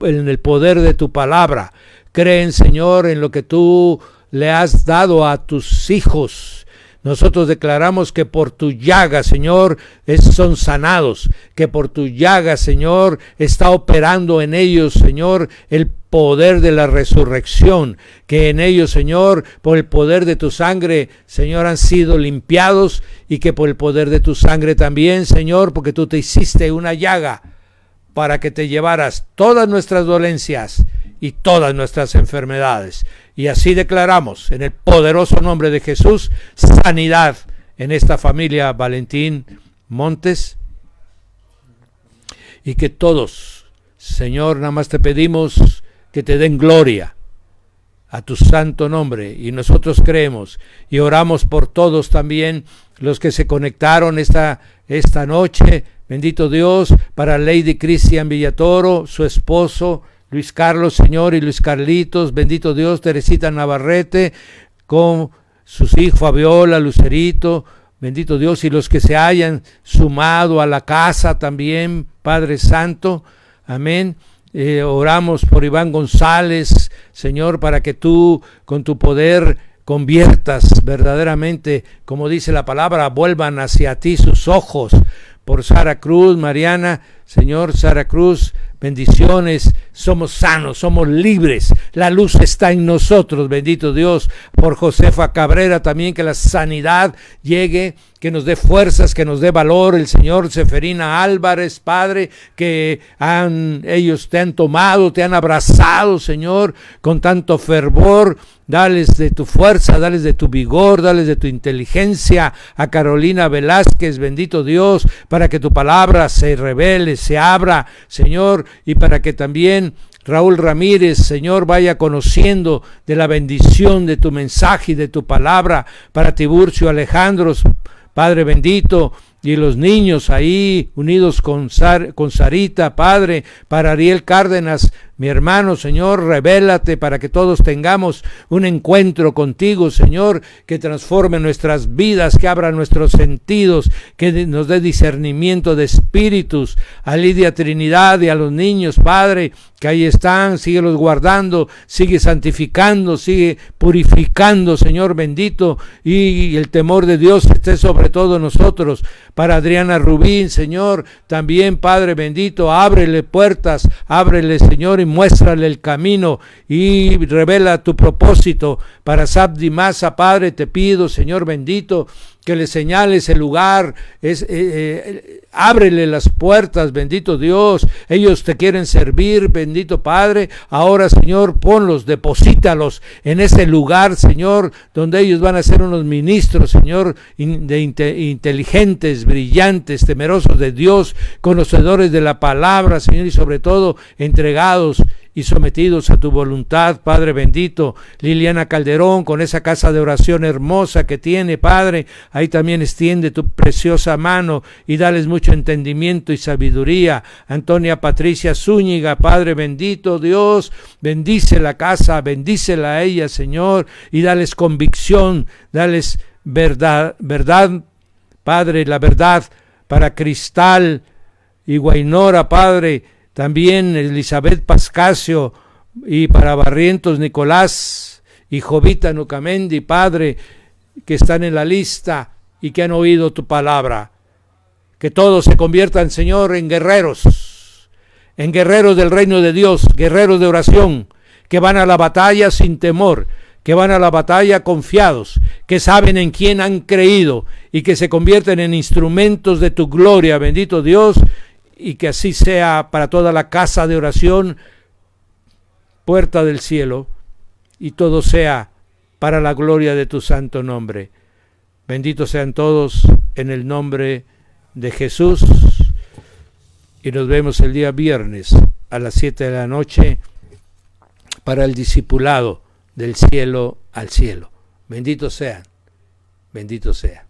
Speaker 1: el poder de tu palabra, creen, Señor, en lo que tú le has dado a tus hijos. Nosotros declaramos que por tu llaga, Señor, son sanados, que por tu llaga, Señor, está operando en ellos, Señor, el poder de la resurrección, que en ellos, Señor, por el poder de tu sangre, Señor, han sido limpiados, y que por el poder de tu sangre también, Señor, porque tú te hiciste una llaga para que te llevaras todas nuestras dolencias y todas nuestras enfermedades. Y así declaramos, en el poderoso nombre de Jesús, sanidad en esta familia Valentín Montes. Y que todos, Señor, nada más te pedimos que te den gloria a tu santo nombre. Y nosotros creemos y oramos por todos también los que se conectaron esta noche. Bendito Dios, para Lady Cristian Villatoro, su esposo, Luis Carlos, Señor, y Luis Carlitos, bendito Dios, Teresita Navarrete, con sus hijos Fabiola, Lucerito, bendito Dios, y los que se hayan sumado a la casa también, Padre Santo, amén, Oramos por Iván González, Señor, para que tú con tu poder conviertas verdaderamente, como dice la palabra, vuelvan hacia ti sus ojos. Por Sara Cruz, Mariana, Señor, Sara Cruz, bendiciones, somos sanos, somos libres, la luz está en nosotros, bendito Dios. Por Josefa Cabrera también, que la sanidad llegue, que nos dé fuerzas, que nos dé valor. El Señor Seferina Álvarez, Padre, que ellos te han tomado, te han abrazado, Señor, con tanto fervor. Dales de tu fuerza, dales de tu vigor, dales de tu inteligencia. A Carolina Velázquez, bendito Dios, para que tu palabra se revele, se abra, Señor, y para que también Raúl Ramírez, Señor, vaya conociendo de la bendición de tu mensaje y de tu palabra. Para Tiburcio Alejandros, Padre bendito, y los niños ahí unidos con Sarita, Padre. Para Ariel Cárdenas, mi hermano, Señor, revélate para que todos tengamos un encuentro contigo, Señor, que transforme nuestras vidas, que abra nuestros sentidos, que nos dé discernimiento de espíritus. A Lidia Trinidad y a los niños, Padre, que ahí están, síguelos guardando, sigue santificando, sigue purificando, Señor bendito, y el temor de Dios esté sobre todos nosotros. Para Adriana Rubín, Señor, también, Padre bendito, ábrele puertas, ábrele, Señor, y muéstrale el camino y revela tu propósito. Para Sabdi Maza, Padre, te pido, Señor bendito, que le señales el lugar, ábrele las puertas, bendito Dios. Ellos te quieren servir, bendito Padre. Ahora, Señor, ponlos, deposítalos en ese lugar, Señor, donde ellos van a ser unos ministros, Señor, inteligentes, brillantes, temerosos de Dios, conocedores de la palabra, Señor, y sobre todo entregados y sometidos a tu voluntad, Padre bendito. Liliana Calderón, con esa casa de oración hermosa que tiene, Padre, ahí también extiende tu preciosa mano y dales mucho entendimiento y sabiduría. Antonia Patricia Zúñiga, Padre bendito, Dios, bendice la casa, bendícela a ella, Señor, y dales convicción, dales verdad, Padre, la verdad. Para Cristal y Guainora, Padre, también Elizabeth Pascasio, y para Barrientos Nicolás y Jovita Nucamendi, Padre, que están en la lista y que han oído tu palabra. Que todos se conviertan, Señor, en guerreros del reino de Dios, guerreros de oración, que van a la batalla sin temor, que van a la batalla confiados, que saben en quién han creído y que se convierten en instrumentos de tu gloria, bendito Dios. Y que así sea para toda la casa de oración, puerta del cielo, y todo sea para la gloria de tu santo nombre. Benditos sean todos en el nombre de Jesús. Y nos vemos el día viernes a las 7 de la noche para el discipulado del cielo al cielo. Benditos sean, bendito sea.